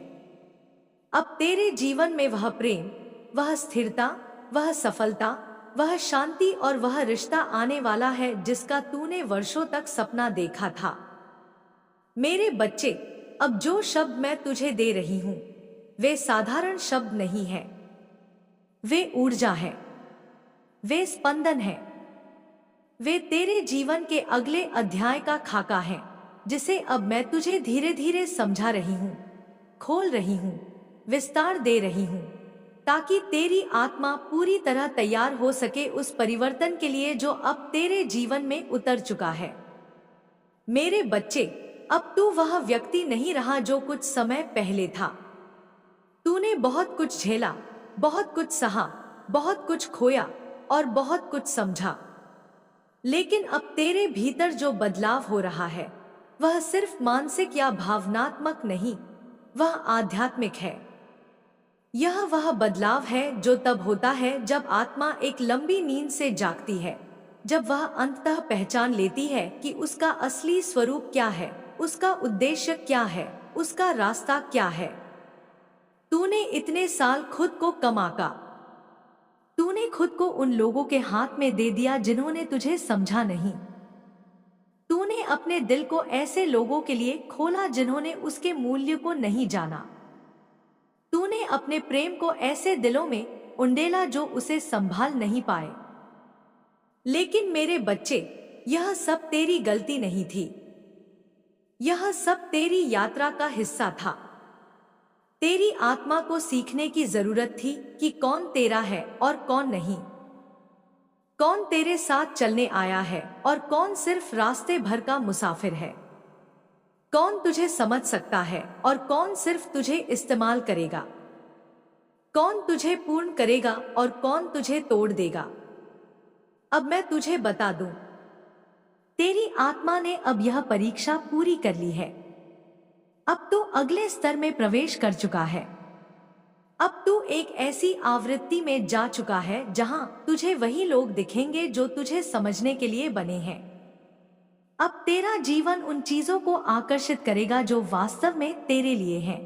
अब तेरे जीवन में वह प्रेम, वह स्थिरता, वह सफलता, वह शांति और वह रिश्ता आने वाला है जिसका तूने वर्षों तक सपना देखा था। मेरे बच्चे, अब जो शब्द मैं तुझे दे रही हूं वे साधारण शब्द नहीं है। वे ऊर्जा है, वे स्पंदन है, वे तेरे जीवन के अगले अध्याय का खाका है जिसे अब मैं तुझे धीरे धीरे समझा रही हूं, खोल रही हूं, विस्तार दे रही हूं, ताकि तेरी आत्मा पूरी तरह तैयार हो सके उस परिवर्तन के लिए जो अब तेरे जीवन में उतर चुका है। मेरे बच्चे, अब तू वह व्यक्ति नहीं रहा जो कुछ समय पहले था। तूने बहुत कुछ झेला, बहुत कुछ सहा, बहुत कुछ खोया और बहुत कुछ समझा, लेकिन अब तेरे भीतर जो बदलाव हो रहा है वह सिर्फ मानसिक या भावनात्मक नहीं, वह आध्यात्मिक है। यह वह बदलाव है जो तब होता है जब आत्मा एक लंबी नींद से जागती है, जब वह अंततः पहचान लेती है कि उसका असली स्वरूप क्या है, उसका उद्देश्य क्या है, उसका रास्ता क्या है। तूने इतने साल खुद को कमाका, तूने खुद को उन लोगों के हाथ में दे दिया जिन्होंने तुझे समझा नहीं। तूने अपने दिल को ऐसे लोगों के लिए खोला जिन्होंने उसके मूल्य को नहीं जाना। तूने अपने प्रेम को ऐसे दिलों में उंडेला जो उसे संभाल नहीं पाए। लेकिन मेरे बच्चे, यह सब तेरी गलती नहीं थी। यह सब तेरी यात्रा का हिस्सा था। तेरी आत्मा को सीखने की जरूरत थी कि कौन तेरा है और कौन नहीं, कौन तेरे साथ चलने आया है और कौन सिर्फ रास्ते भर का मुसाफिर है, कौन तुझे समझ सकता है और कौन सिर्फ तुझे इस्तेमाल करेगा, कौन तुझे पूर्ण करेगा और कौन तुझे तोड़ देगा। अब मैं तुझे बता दूं, तेरी आत्मा ने अब यह परीक्षा पूरी कर ली है। अब तू अगले स्तर में प्रवेश कर चुका है। अब तू एक ऐसी आवृत्ति में जा चुका है जहां तुझे वही लोग दिखेंगे जो तुझे समझने के लिए बने हैं। अब तेरा जीवन उन चीजों को आकर्षित करेगा जो वास्तव में तेरे लिए हैं।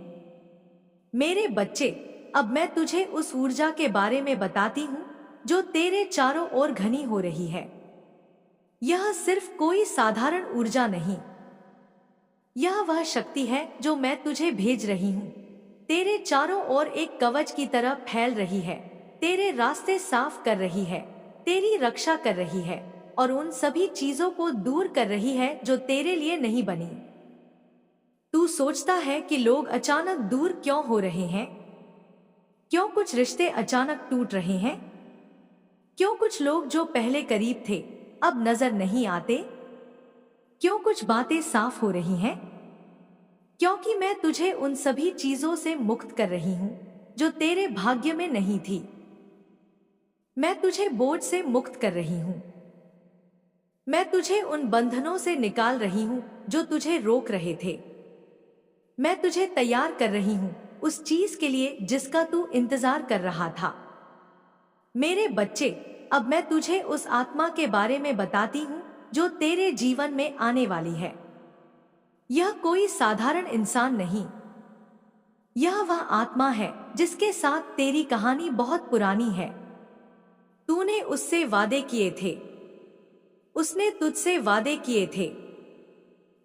मेरे बच्चे, अब मैं तुझे उस ऊर्जा के बारे में बताती हूँ जो तेरे चारों ओर घनी हो रही है। यह सिर्फ कोई साधारण ऊर्जा नहीं, यह वह शक्ति है जो मैं तुझे भेज रही हूँ। तेरे चारों ओर एक कवच की तरह फैल रही है, तेरे रास्ते साफ कर रही है, तेरी रक्षा कर रही है और उन सभी चीजों को दूर कर रही है जो तेरे लिए नहीं बनी। तू सोचता है कि लोग अचानक दूर क्यों हो रहे हैं? क्यों कुछ रिश्ते अचानक टूट रहे हैं? क्यों कुछ लोग जो पहले करीब थे अब नजर नहीं आते? क्यों कुछ बातें साफ हो रही हैं? क्योंकि मैं तुझे उन सभी चीजों से मुक्त कर रही हूं जो तेरे भाग्य में नहीं थी। मैं तुझे बोझ से मुक्त कर रही हूं। मैं तुझे उन बंधनों से निकाल रही हूं जो तुझे रोक रहे थे। मैं तुझे तैयार कर रही हूं उस चीज के लिए जिसका तू इंतजार कर रहा था। मेरे बच्चे, अब मैं तुझे उस आत्मा के बारे में बताती हूं जो तेरे जीवन में आने वाली है। यह कोई साधारण इंसान नहीं, यह वह आत्मा है जिसके साथ तेरी कहानी बहुत पुरानी है। तूने उससे वादे किए थे, उसने तुझसे वादे किए थे।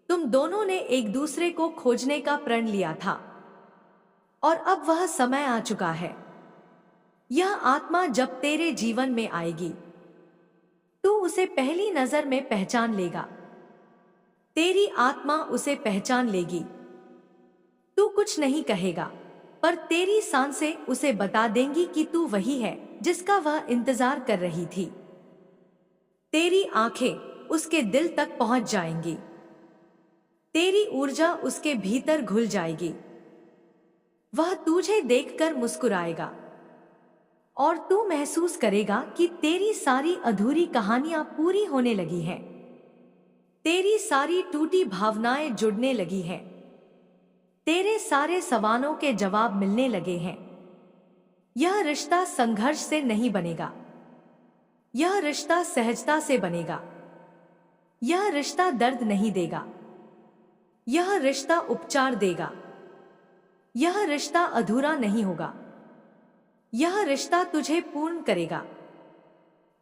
तुम दोनों ने एक दूसरे को खोजने का प्रण लिया था और अब वह समय आ चुका है। यह आत्मा जब तेरे जीवन में आएगी तू उसे पहली नजर में पहचान लेगा। तेरी आत्मा उसे पहचान लेगी। तू कुछ नहीं कहेगा, पर तेरी सांसें उसे बता देंगी कि तू वही है जिसका वह इंतजार कर रही थी। तेरी आंखें उसके दिल तक पहुंच जाएंगी। तेरी ऊर्जा उसके भीतर घुल जाएगी। वह तुझे देखकर मुस्कुराएगा और तू महसूस करेगा कि तेरी सारी अधूरी कहानियां पूरी होने लगी हैं। तेरी सारी टूटी भावनाएं जुड़ने लगी हैं। तेरे सारे सवालों के जवाब मिलने लगे हैं। यह रिश्ता संघर्ष से नहीं बनेगा। यह रिश्ता सहजता से बनेगा। यह रिश्ता दर्द नहीं देगा। यह रिश्ता उपचार देगा। यह रिश्ता अधूरा नहीं होगा। यह रिश्ता तुझे पूर्ण करेगा।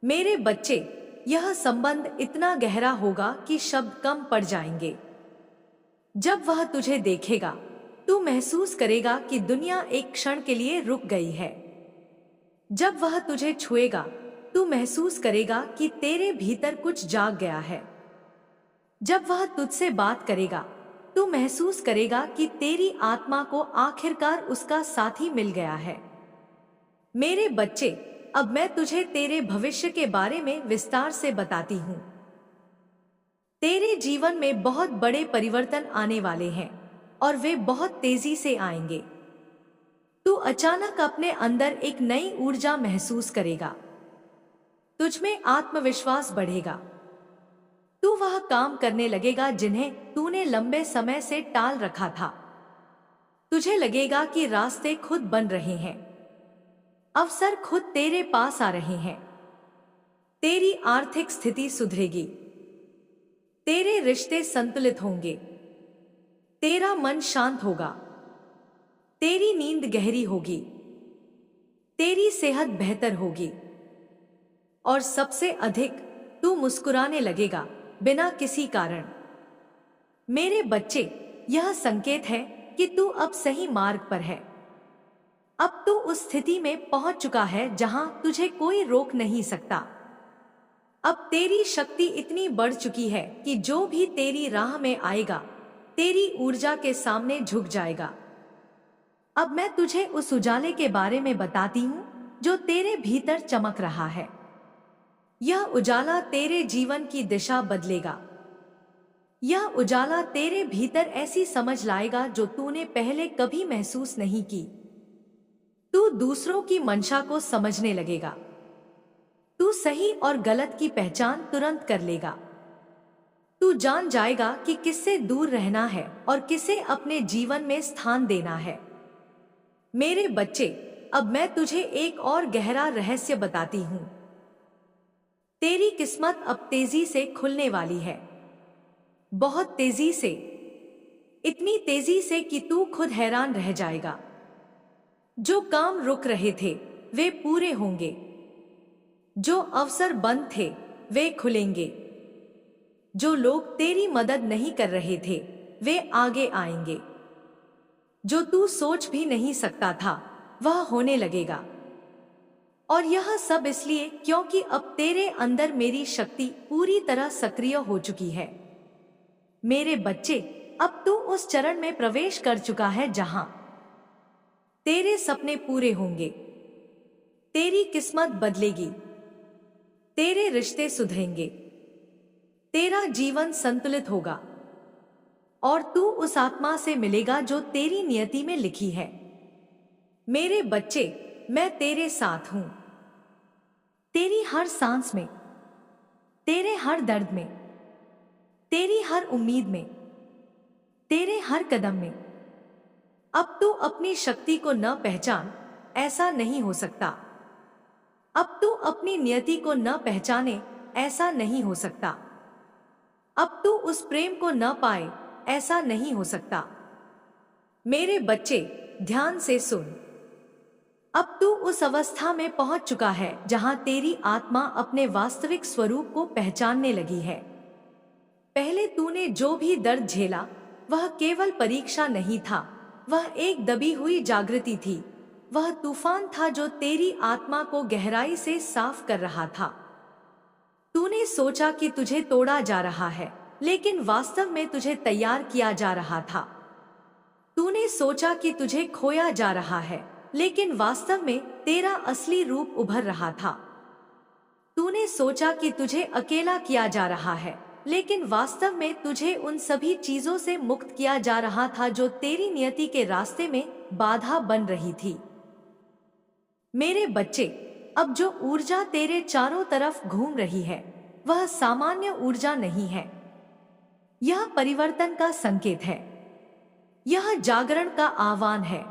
मेरे बच्चे, यह संबंध इतना गहरा होगा कि शब्द कम पड़ जाएंगे। जब वह तुझे देखेगा, तू महसूस करेगा कि दुनिया एक क्षण के लिए रुक गई है। जब वह तुझे छुएगा, तू महसूस करेगा कि तेरे भीतर कुछ जाग गया है। जब वह तुझसे बात करेगा, तू महसूस करेगा कि तेरी आत्मा को आखिरकार उसका साथी मिल गया है। मेरे बच्चे, अब मैं तुझे तेरे भविष्य के बारे में विस्तार से बताती हूँ। तेरे जीवन में बहुत बड़े परिवर्तन आने वाले हैं और वे बहुत तेजी से आएंगे। तू अचानक अपने अंदर एक नई ऊर्जा महसूस करेगा। तुझमें आत्मविश्वास बढ़ेगा। तू वह काम करने लगेगा जिन्हें तूने लंबे समय से टाल रखा था। तुझे लगेगा कि रास्ते खुद बन रहे हैं। अवसर खुद तेरे पास आ रहे हैं। तेरी आर्थिक स्थिति सुधरेगी। तेरे रिश्ते संतुलित होंगे। तेरा मन शांत होगा। तेरी नींद गहरी होगी। तेरी सेहत बेहतर होगी। और सबसे अधिक, तू मुस्कुराने लगेगा बिना किसी कारण। मेरे बच्चे, यह संकेत है कि तू अब सही मार्ग पर है। अब तू उस स्थिति में पहुंच चुका है जहां तुझे कोई रोक नहीं सकता। अब तेरी शक्ति इतनी बढ़ चुकी है कि जो भी तेरी राह में आएगा, तेरी ऊर्जा के सामने झुक जाएगा। अब मैं तुझे उस उजाले के बारे में बताती हूं जो तेरे भीतर चमक रहा है। यह उजाला तेरे जीवन की दिशा बदलेगा। यह उजाला तेरे भीतर ऐसी समझ लाएगा जो तूने पहले कभी महसूस नहीं की। तू दूसरों की मंशा को समझने लगेगा। तू सही और गलत की पहचान तुरंत कर लेगा। तू जान जाएगा कि किससे दूर रहना है और किसे अपने जीवन में स्थान देना है। मेरे बच्चे, अब मैं तुझे एक और गहरा रहस्य बताती हूं। तेरी किस्मत अब तेजी से खुलने वाली है। बहुत तेजी से। इतनी तेजी से कि तू खुद हैरान रह जाएगा। जो काम रुक रहे थे, वे पूरे होंगे। जो अवसर बंद थे, वे खुलेंगे। जो लोग तेरी मदद नहीं कर रहे थे, वे आगे आएंगे। जो तू सोच भी नहीं सकता था, वह होने लगेगा। और यह सब इसलिए क्योंकि अब तेरे अंदर मेरी शक्ति पूरी तरह सक्रिय हो चुकी है। मेरे बच्चे, अब तू उस चरण में प्रवेश कर चुका है जहां तेरे सपने पूरे होंगे। तेरी किस्मत बदलेगी। तेरे रिश्ते सुधरेंगे। तेरा जीवन संतुलित होगा और तू उस आत्मा से मिलेगा जो तेरी नियति में लिखी है। मेरे बच्चे, मैं तेरे साथ हूं। तेरी हर सांस में, तेरे हर दर्द में, तेरी हर उम्मीद में, तेरे हर कदम में। अब तू अपनी शक्ति को न पहचान, ऐसा नहीं हो सकता। अब तू अपनी नियति को न पहचाने, ऐसा नहीं हो सकता। अब तू उस प्रेम को न पाए, ऐसा नहीं हो सकता। मेरे बच्चे, ध्यान से सुन। अब तू उस अवस्था में पहुंच चुका है जहां तेरी आत्मा अपने वास्तविक स्वरूप को पहचानने लगी है। पहले तूने जो भी दर्द झेला, वह केवल परीक्षा नहीं था, वह एक दबी हुई जागृति थी। वह तूफान था जो तेरी आत्मा को गहराई से साफ कर रहा था। तूने सोचा कि तुझे तोड़ा जा रहा है, लेकिन वास्तव में तुझे तैयार किया जा रहा था। तूने सोचा कि तुझे खोया जा रहा है, लेकिन वास्तव में तेरा असली रूप उभर रहा था। तूने सोचा कि तुझे अकेला किया जा रहा है, लेकिन वास्तव में तुझे उन सभी चीजों से मुक्त किया जा रहा था जो तेरी नियति के रास्ते में बाधा बन रही थी। मेरे बच्चे, अब जो ऊर्जा तेरे चारों तरफ घूम रही है वह सामान्य ऊर्जा नहीं है। यह परिवर्तन का संकेत है। यह जागरण का आह्वान है।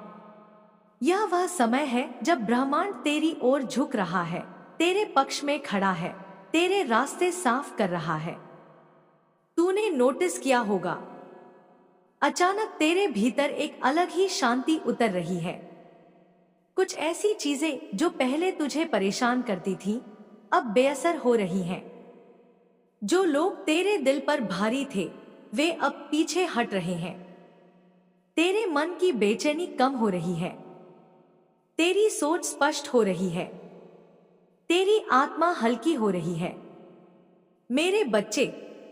यह वह समय है जब ब्रह्मांड तेरी ओर झुक रहा है, तेरे पक्ष में खड़ा है, तेरे रास्ते साफ कर रहा है। तूने नोटिस किया होगा, अचानक तेरे भीतर एक अलग ही शांति उतर रही है। कुछ ऐसी चीजें जो पहले तुझे परेशान करती थी अब बेअसर हो रही हैं। जो लोग तेरे दिल पर भारी थे वे अब पीछे हट रहे हैं। तेरे मन की बेचैनी कम हो रही है। तेरी सोच स्पष्ट हो रही है। तेरी आत्मा हल्की हो रही है। मेरे बच्चे,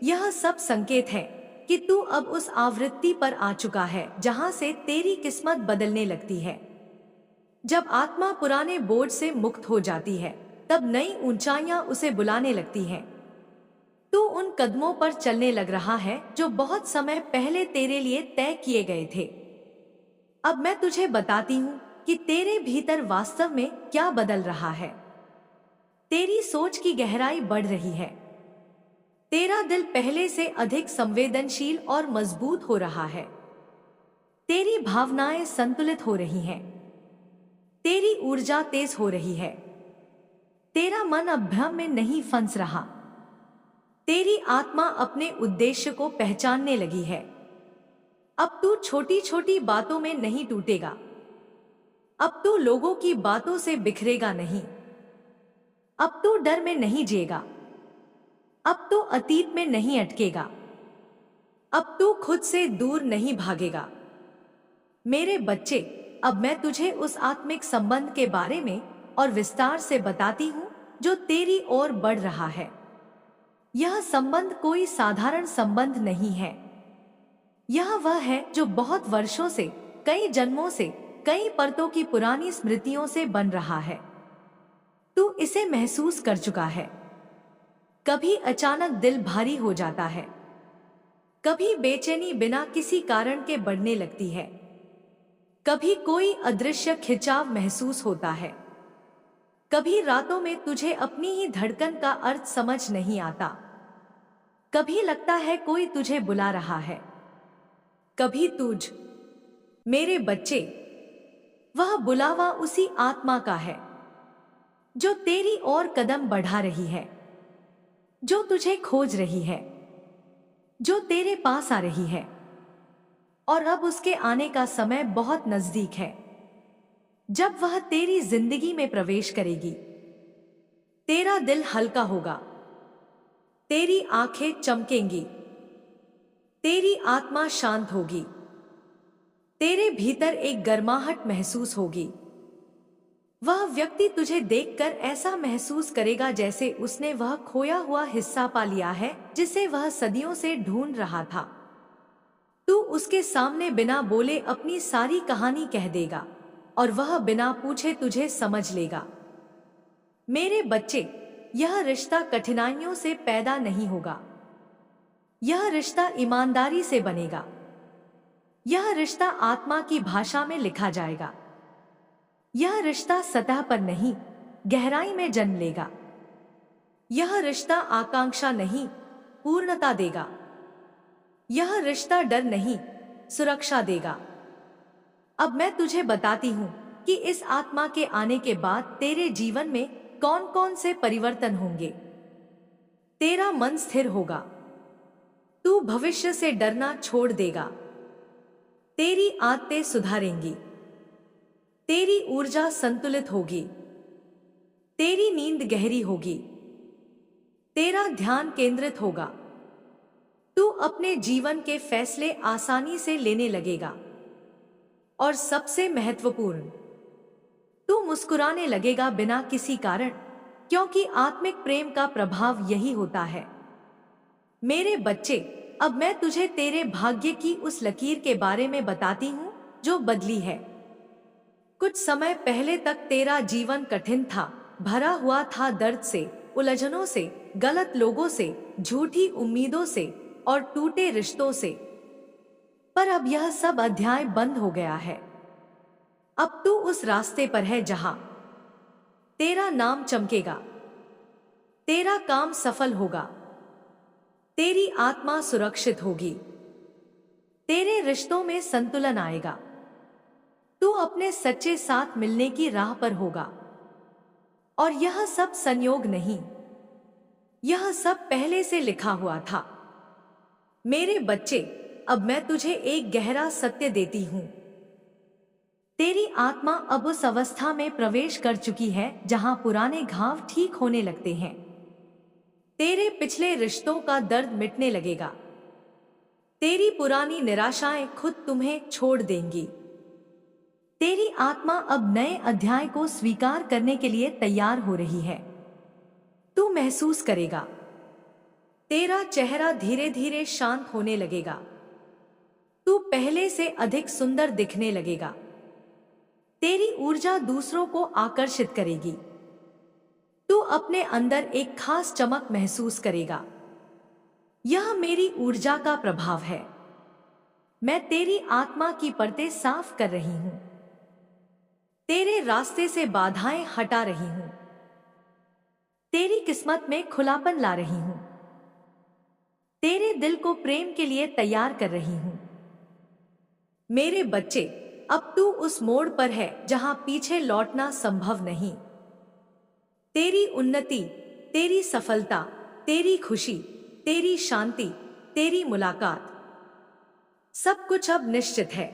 यह सब संकेत है कि तू अब उस आवृत्ति पर आ चुका है जहां से तेरी किस्मत बदलने लगती है। जब आत्मा पुराने बोझ से मुक्त हो जाती है तब नई ऊंचाइयां उसे बुलाने लगती हैं। तू उन कदमों पर चलने लग रहा है जो बहुत समय पहले तेरे लिए तय किए गए थे। अब मैं तुझे बताती हूँ कि तेरे भीतर वास्तव में क्या बदल रहा है। तेरी सोच की गहराई बढ़ रही है। तेरा दिल पहले से अधिक संवेदनशील और मजबूत हो रहा है। तेरी भावनाएं संतुलित हो रही हैं। तेरी ऊर्जा तेज हो रही है। तेरा मन अब भ्रम में नहीं फंस रहा। तेरी आत्मा अपने उद्देश्य को पहचानने लगी है। अब तू छोटी छोटी बातों में नहीं टूटेगा। अब तू लोगों की बातों से बिखरेगा नहीं। अब तू डर में नहीं जिएगा। अब तू अतीत में नहीं अटकेगा। अब तू खुद से दूर नहीं भागेगा। मेरे बच्चे, अब मैं तुझे उस आत्मिक संबंध के बारे में और विस्तार से बताती हूँ जो तेरी ओर बढ़ रहा है। यह संबंध कोई साधारण संबंध नहीं है। यह वह है जो बहुत वर्षों से, कई जन्मों से, कई परतों की पुरानी स्मृतियों से बन रहा है। तू इसे महसूस कर चुका है। कभी अचानक दिल भारी हो जाता है। कभी बेचैनी बिना किसी कारण के बढ़ने लगती है। कभी कोई अदृश्य खिंचाव महसूस होता है। कभी रातों में तुझे अपनी ही धड़कन का अर्थ समझ नहीं आता। कभी लगता है कोई तुझे बुला रहा है। कभी तुझ, मेरे बच्चे, वह बुलावा उसी आत्मा का है जो तेरी ओर कदम बढ़ा रही है, जो तुझे खोज रही है, जो तेरे पास आ रही है। और अब उसके आने का समय बहुत नजदीक है। जब वह तेरी जिंदगी में प्रवेश करेगी, तेरा दिल हल्का होगा। तेरी आंखें चमकेंगी। तेरी आत्मा शांत होगी। तेरे भीतर एक गर्माहट महसूस होगी। वह व्यक्ति तुझे देखकर ऐसा महसूस करेगा जैसे उसने वह खोया हुआ हिस्सा पा लिया है जिसे वह सदियों से ढूंढ रहा था। तू उसके सामने बिना बोले अपनी सारी कहानी कह देगा और वह बिना पूछे तुझे समझ लेगा। मेरे बच्चे, यह रिश्ता कठिनाइयों से पैदा नहीं होगा। यह रिश्ता ईमानदारी से बनेगा। यह रिश्ता आत्मा की भाषा में लिखा जाएगा। यह रिश्ता सतह पर नहीं, गहराई में जन्म लेगा। यह रिश्ता आकांक्षा नहीं, पूर्णता देगा। यह रिश्ता डर नहीं, सुरक्षा देगा। अब मैं तुझे बताती हूं कि इस आत्मा के आने के बाद तेरे जीवन में कौन कौन से परिवर्तन होंगे। तेरा मन स्थिर होगा। तू भविष्य से डरना छोड़ देगा। तेरी आदतें सुधारेंगी। तेरी ऊर्जा संतुलित होगी। तेरी नींद गहरी होगी। तेरा ध्यान केंद्रित होगा। तू अपने जीवन के फैसले आसानी से लेने लगेगा। और सबसे महत्वपूर्ण, तू मुस्कुराने लगेगा बिना किसी कारण, क्योंकि आत्मिक प्रेम का प्रभाव यही होता है। मेरे बच्चे, अब मैं तुझे तेरे भाग्य की उस लकीर के बारे में बताती हूँ जो बदली है। कुछ समय पहले तक तेरा जीवन कठिन था, भरा हुआ था दर्द से, उलझनों से, गलत लोगों से, झूठी उम्मीदों से और टूटे रिश्तों से। पर अब यह सब अध्याय बंद हो गया है। अब तू उस रास्ते पर है जहां तेरा नाम चमकेगा, तेरा काम सफल होगा, तेरी आत्मा सुरक्षित होगी, तेरे रिश्तों में संतुलन आएगा, तू अपने सच्चे साथ मिलने की राह पर होगा। और यह सब संयोग नहीं, यह सब पहले से लिखा हुआ था। मेरे बच्चे, अब मैं तुझे एक गहरा सत्य देती हूं। तेरी आत्मा अब उस अवस्था में प्रवेश कर चुकी है जहां पुराने घाव ठीक होने लगते हैं। तेरे पिछले रिश्तों का दर्द मिटने लगेगा। तेरी पुरानी निराशाएं खुद तुम्हें छोड़ देंगी। तेरी आत्मा अब नए अध्याय को स्वीकार करने के लिए तैयार हो रही है। तू महसूस करेगा, तेरा चेहरा धीरे धीरे शांत होने लगेगा। तू पहले से अधिक सुंदर दिखने लगेगा। तेरी ऊर्जा दूसरों को आकर्षित करेगी। तू अपने अंदर एक खास चमक महसूस करेगा। यह मेरी ऊर्जा का प्रभाव है। मैं तेरी आत्मा की परतें साफ कर रही हूं, तेरे रास्ते से बाधाएं हटा रही हूं, तेरी किस्मत में खुलापन ला रही हूं, तेरे दिल को प्रेम के लिए तैयार कर रही हूं। मेरे बच्चे, अब तू उस मोड़ पर है जहां पीछे लौटना संभव नहीं। तेरी उन्नति, तेरी सफलता, तेरी खुशी, तेरी शांति, तेरी मुलाकात, सब कुछ अब निश्चित है।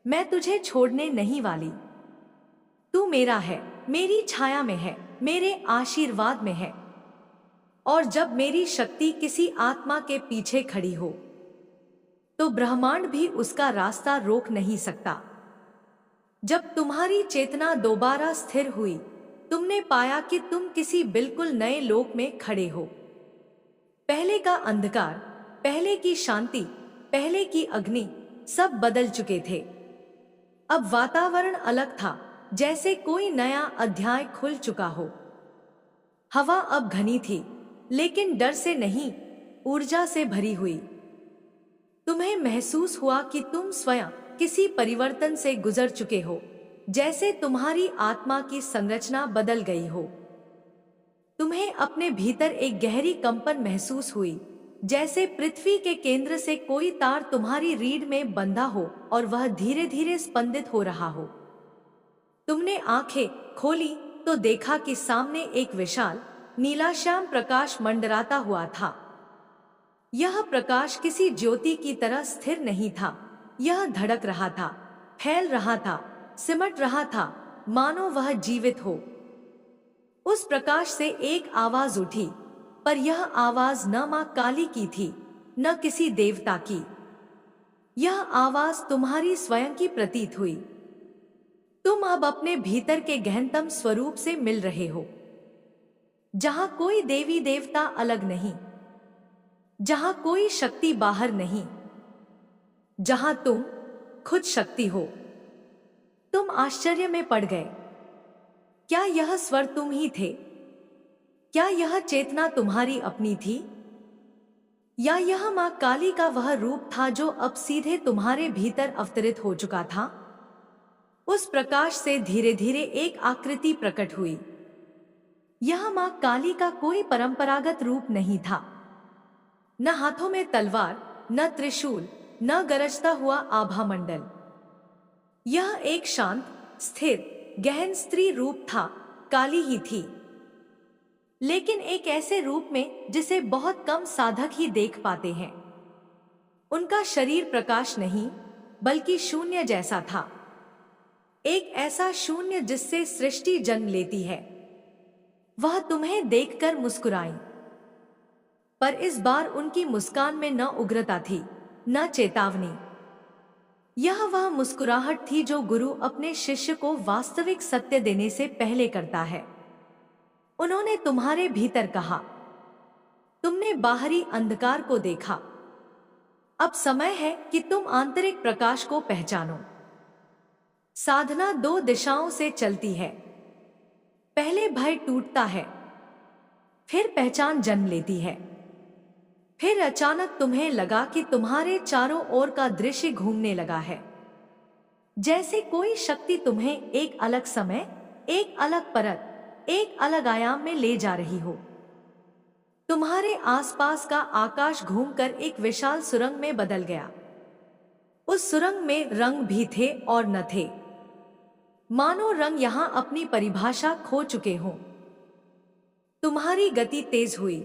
मैं तुझे छोड़ने नहीं वाली। तू मेरा है, मेरी छाया में है, मेरे आशीर्वाद में है। और जब मेरी शक्ति किसी आत्मा के पीछे खड़ी हो तो ब्रह्मांड भी उसका रास्ता रोक नहीं सकता। जब तुम्हारी चेतना दोबारा स्थिर हुई, तुमने पाया कि तुम किसी बिल्कुल नए लोक में खड़े हो। पहले का अंधकार, पहले की शांति, पहले की अग्नि, सब बदल चुके थे। अब वातावरण अलग था, जैसे कोई नया अध्याय खुल चुका हो। हवा अब घनी थी, लेकिन डर से नहीं, ऊर्जा से भरी हुई। तुम्हें महसूस हुआ कि तुम स्वयं किसी परिवर्तन से गुजर चुके हो, जैसे तुम्हारी आत्मा की संरचना बदल गई हो। तुम्हें अपने भीतर एक गहरी कंपन महसूस हुई, जैसे पृथ्वी के केंद्र से कोई तार तुम्हारी रीढ़ में बंधा हो और वह धीरे धीरे स्पंदित हो रहा हो। तुमने आंखें खोली तो देखा कि सामने एक विशाल नीलाश्याम प्रकाश मंडराता हुआ था। यह प्रकाश किसी ज्योति की तरह स्थिर नहीं था, यह धड़क रहा था, फैल रहा था, सिमट रहा था, मानो वह जीवित हो। उस प्रकाश से एक आवाज उठी, पर यह आवाज न मां काली की थी, न किसी देवता की। यह आवाज तुम्हारी स्वयं की प्रतीत हुई। तुम अब अपने भीतर के गहनतम स्वरूप से मिल रहे हो, जहां कोई देवी देवता अलग नहीं, जहां कोई शक्ति बाहर नहीं, जहां तुम खुद शक्ति हो। तुम आश्चर्य में पड़ गए। क्या यह स्वर तुम ही थे? क्या यह चेतना तुम्हारी अपनी थी? या यह मां काली का वह रूप था जो अब सीधे तुम्हारे भीतर अवतरित हो चुका था? उस प्रकाश से धीरे धीरे एक आकृति प्रकट हुई। यह मां काली का कोई परंपरागत रूप नहीं था। न हाथों में तलवार, न त्रिशूल, न गरजता हुआ आभा मंडल। यह एक शांत, स्थिर, गहन स्त्री रूप था। काली ही थी, लेकिन एक ऐसे रूप में जिसे बहुत कम साधक ही देख पाते हैं। उनका शरीर प्रकाश नहीं, बल्कि शून्य जैसा था। एक ऐसा शून्य जिससे सृष्टि जन्म लेती है। वह तुम्हें देखकर मुस्कुराई, पर इस बार उनकी मुस्कान में न उग्रता थी, न चेतावनी। यह वह मुस्कुराहट थी जो गुरु अपने शिष्य को वास्तविक सत्य देने से पहले करता है। उन्होंने तुम्हारे भीतर कहा। तुमने बाहरी अंधकार को देखा, अब समय है कि तुम आंतरिक प्रकाश को पहचानो। साधना दो दिशाओं से चलती है। पहले भय टूटता है, फिर पहचान जन्म लेती है। फिर अचानक तुम्हें लगा कि तुम्हारे चारों ओर का दृश्य घूमने लगा है, जैसे कोई शक्ति तुम्हें एक अलग समय, एक अलग परत, एक अलग आयाम में ले जा रही हो। तुम्हारे आसपास का आकाश घूमकर एक विशाल सुरंग में बदल गया। उस सुरंग में रंग भी थे और न थे, मानो रंग यहां अपनी परिभाषा खो चुके हों। तुम्हारी गति तेज हुई,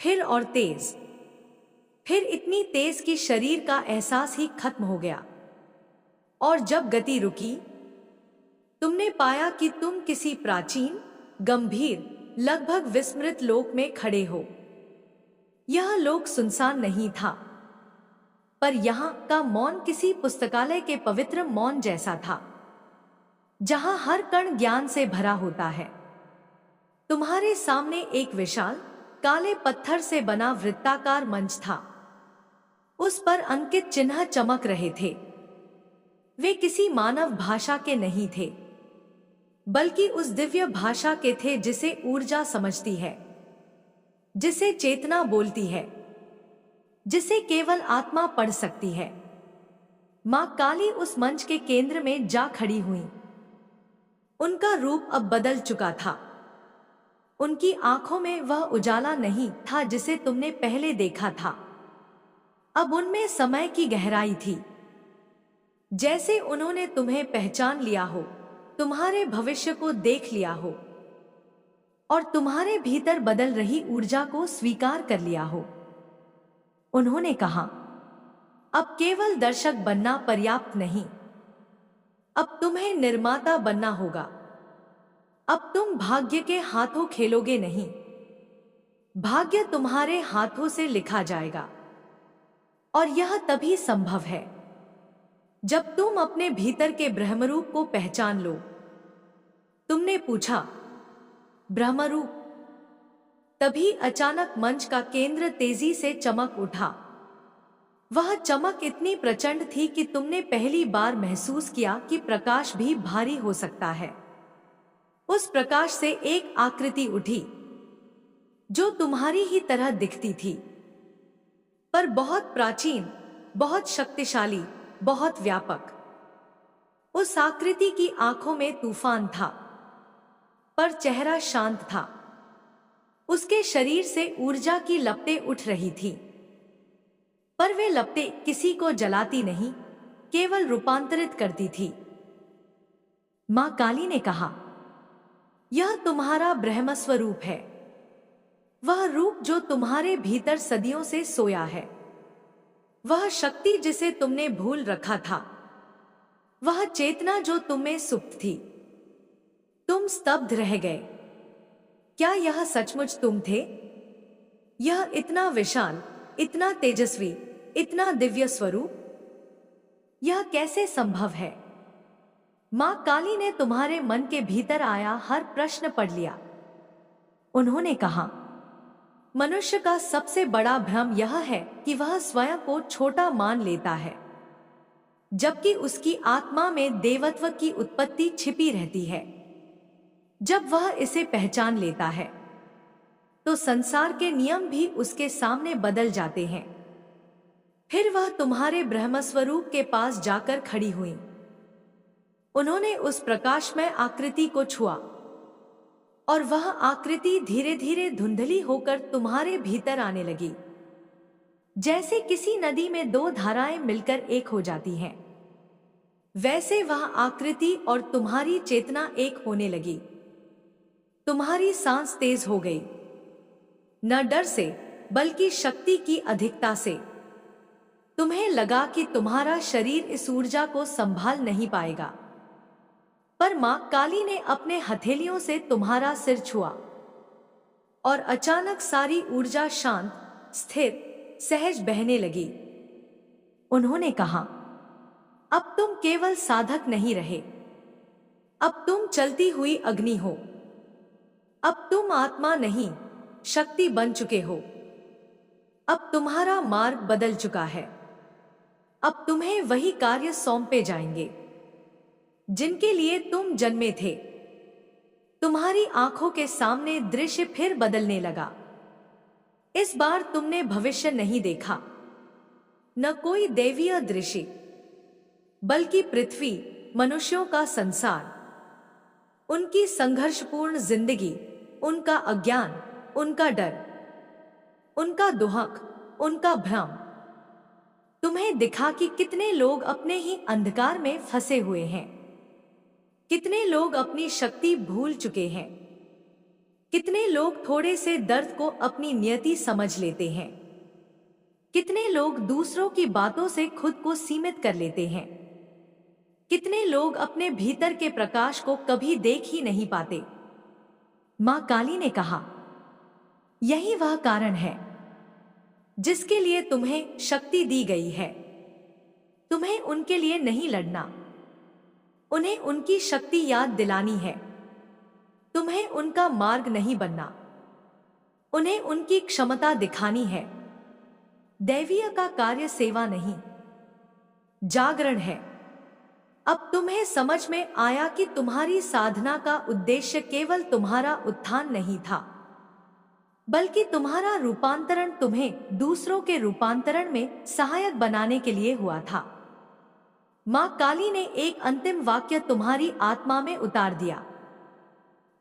फिर और तेज, फिर इतनी तेज कि शरीर का एहसास ही खत्म हो गया। और जब गति रुकी, तुमने पाया कि तुम किसी प्राचीन, गंभीर, लगभग विस्मृत लोक में खड़े हो। यह लोक सुनसान नहीं था, पर यहां का मौन किसी पुस्तकालय के पवित्र मौन जैसा था, जहां हर कण ज्ञान से भरा होता है। तुम्हारे सामने एक विशाल, काले पत्थर से बना वृत्ताकार मंच था। उस पर अंकित चिन्ह चमक रहे थे। वे किसी मानव भाषा के नहीं थे, बल्कि उस दिव्य भाषा के थे जिसे ऊर्जा समझती है, जिसे चेतना बोलती है, जिसे केवल आत्मा पढ़ सकती है। मां काली उस मंच के केंद्र में जा खड़ी हुई। उनका रूप अब बदल चुका था। उनकी आंखों में वह उजाला नहीं था जिसे तुमने पहले देखा था। अब उनमें समय की गहराई थी, जैसे उन्होंने तुम्हें पहचान लिया हो, तुम्हारे भविष्य को देख लिया हो और तुम्हारे भीतर बदल रही ऊर्जा को स्वीकार कर लिया हो। उन्होंने कहा, अब केवल दर्शक बनना पर्याप्त नहीं, अब तुम्हें निर्माता बनना होगा। अब तुम भाग्य के हाथों खेलोगे नहीं, भाग्य तुम्हारे हाथों से लिखा जाएगा। और यह तभी संभव है जब तुम अपने भीतर के ब्रह्मरूप को पहचान लो। तुमने पूछा, ब्रह्मरूप? तभी अचानक मंच का केंद्र तेजी से चमक उठा। वह चमक इतनी प्रचंड थी कि तुमने पहली बार महसूस किया कि प्रकाश भी भारी हो सकता है। उस प्रकाश से एक आकृति उठी जो तुम्हारी ही तरह दिखती थी, पर बहुत प्राचीन, बहुत शक्तिशाली, बहुत व्यापक। उस आकृति की आंखों में तूफान था, पर चेहरा शांत था। उसके शरीर से ऊर्जा की लपटें उठ रही थी, पर वे लपटें किसी को जलाती नहीं, केवल रूपांतरित करती थी। मां काली ने कहा, यह तुम्हारा ब्रह्म स्वरूप है, वह रूप जो तुम्हारे भीतर सदियों से सोया है, वह शक्ति जिसे तुमने भूल रखा था, वह चेतना जो तुम में सुप्त थी। तुम स्तब्ध रह गए। क्या यह सचमुच तुम थे? यह इतना विशाल, इतना तेजस्वी, इतना दिव्य स्वरूप, यह कैसे संभव है? मां काली ने तुम्हारे मन के भीतर आया हर प्रश्न पढ़ लिया। उन्होंने कहा, मनुष्य का सबसे बड़ा भ्रम यह है कि वह स्वयं को छोटा मान लेता है, जबकि उसकी आत्मा में देवत्व की उत्पत्ति छिपी रहती है। जब वह इसे पहचान लेता है, तो संसार के नियम भी उसके सामने बदल जाते हैं। फिर वह तुम्हारे ब्रह्मस्वरूप के पास जाकर खड़ी हुई। उन्होंने उस प्रकाशमय आकृति को छुआ और वह आकृति धीरे धीरे धुंधली होकर तुम्हारे भीतर आने लगी, जैसे किसी नदी में दो धाराएं मिलकर एक हो जाती हैं। वैसे वह आकृति और तुम्हारी चेतना एक होने लगी। तुम्हारी सांस तेज हो गई, न डर से बल्कि शक्ति की अधिकता से। तुम्हें लगा कि तुम्हारा शरीर इस ऊर्जा को संभाल नहीं पाएगा, पर मां काली ने अपने हथेलियों से तुम्हारा सिर छुआ और अचानक सारी ऊर्जा शांत, स्थिर, सहज बहने लगी। उन्होंने कहा, अब तुम केवल साधक नहीं रहे, अब तुम चलती हुई अग्नि हो। अब तुम आत्मा नहीं, शक्ति बन चुके हो। अब तुम्हारा मार्ग बदल चुका है। अब तुम्हें वही कार्य सौंपे जाएंगे जिनके लिए तुम जन्मे थे। तुम्हारी आंखों के सामने दृश्य फिर बदलने लगा। इस बार तुमने भविष्य नहीं देखा, न कोई दैवीय दृश्य, बल्कि पृथ्वी, मनुष्यों का संसार, उनकी संघर्षपूर्ण जिंदगी, उनका अज्ञान, उनका डर, उनका दुहक, उनका भ्रम। तुम्हें दिखा कि कितने लोग अपने ही अंधकार में फंसे हुए हैं, कितने लोग अपनी शक्ति भूल चुके हैं, कितने लोग थोड़े से दर्द को अपनी नियति समझ लेते हैं, कितने लोग दूसरों की बातों से खुद को सीमित कर लेते हैं, कितने लोग अपने भीतर के प्रकाश को कभी देख ही नहीं पाते। मां काली ने कहा, यही वह कारण है जिसके लिए तुम्हें शक्ति दी गई है। तुम्हें उनके लिए नहीं लड़ना, उन्हें उनकी शक्ति याद दिलानी है। तुम्हें उनका मार्ग नहीं बनना, उन्हें उनकी क्षमता दिखानी है। दैवीय का कार्य सेवा नहीं, जागरण है। अब तुम्हें समझ में आया कि तुम्हारी साधना का उद्देश्य केवल तुम्हारा उत्थान नहीं था, बल्कि तुम्हारा रूपांतरण तुम्हें दूसरों के रूपांतरण में सहायक बनाने के लिए हुआ था। मां काली ने एक अंतिम वाक्य तुम्हारी आत्मा में उतार दिया।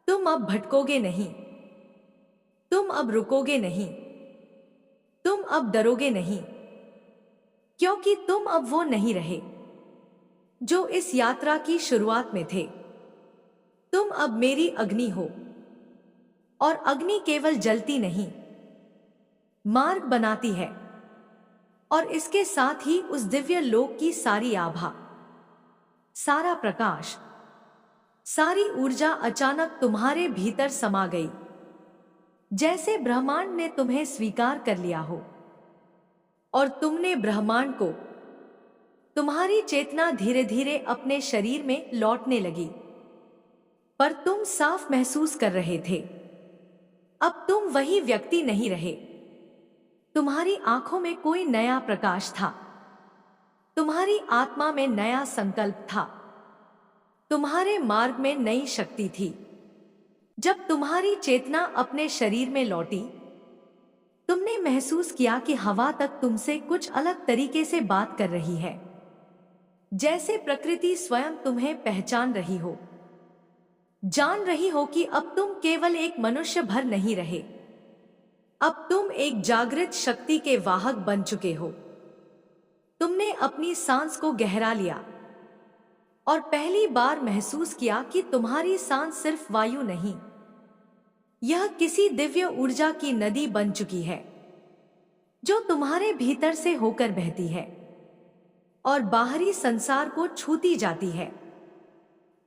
तुम अब भटकोगे नहीं, तुम अब रुकोगे नहीं, तुम अब डरोगे नहीं, क्योंकि तुम अब वो नहीं रहे जो इस यात्रा की शुरुआत में थे। तुम अब मेरी अग्नि हो, और अग्नि केवल जलती नहीं, मार्ग बनाती है। और इसके साथ ही उस दिव्य लोक की सारी आभा, सारा प्रकाश, सारी ऊर्जा अचानक तुम्हारे भीतर समा गई, जैसे ब्रह्मांड ने तुम्हें स्वीकार कर लिया हो और तुमने ब्रह्मांड को, तुम्हारी चेतना धीरे धीरे अपने शरीर में लौटने लगी। पर तुम साफ महसूस कर रहे थे, अब तुम वही व्यक्ति नहीं रहे। तुम्हारी आंखों में कोई नया प्रकाश था, तुम्हारी आत्मा में नया संकल्प था, तुम्हारे मार्ग में नई शक्ति थी। जब तुम्हारी चेतना अपने शरीर में लौटी, तुमने महसूस किया कि हवा तक तुमसे कुछ अलग तरीके से बात कर रही है, जैसे प्रकृति स्वयं तुम्हें पहचान रही हो, जान रही हो कि अब तुम केवल एक मनुष्य भर नहीं रहे, अब तुम एक जागृत शक्ति के वाहक बन चुके हो। तुमने अपनी सांस को गहरा लिया और पहली बार महसूस किया कि तुम्हारी सांस सिर्फ वायु नहीं, यह किसी दिव्य ऊर्जा की नदी बन चुकी है जो तुम्हारे भीतर से होकर बहती है और बाहरी संसार को छूती जाती है।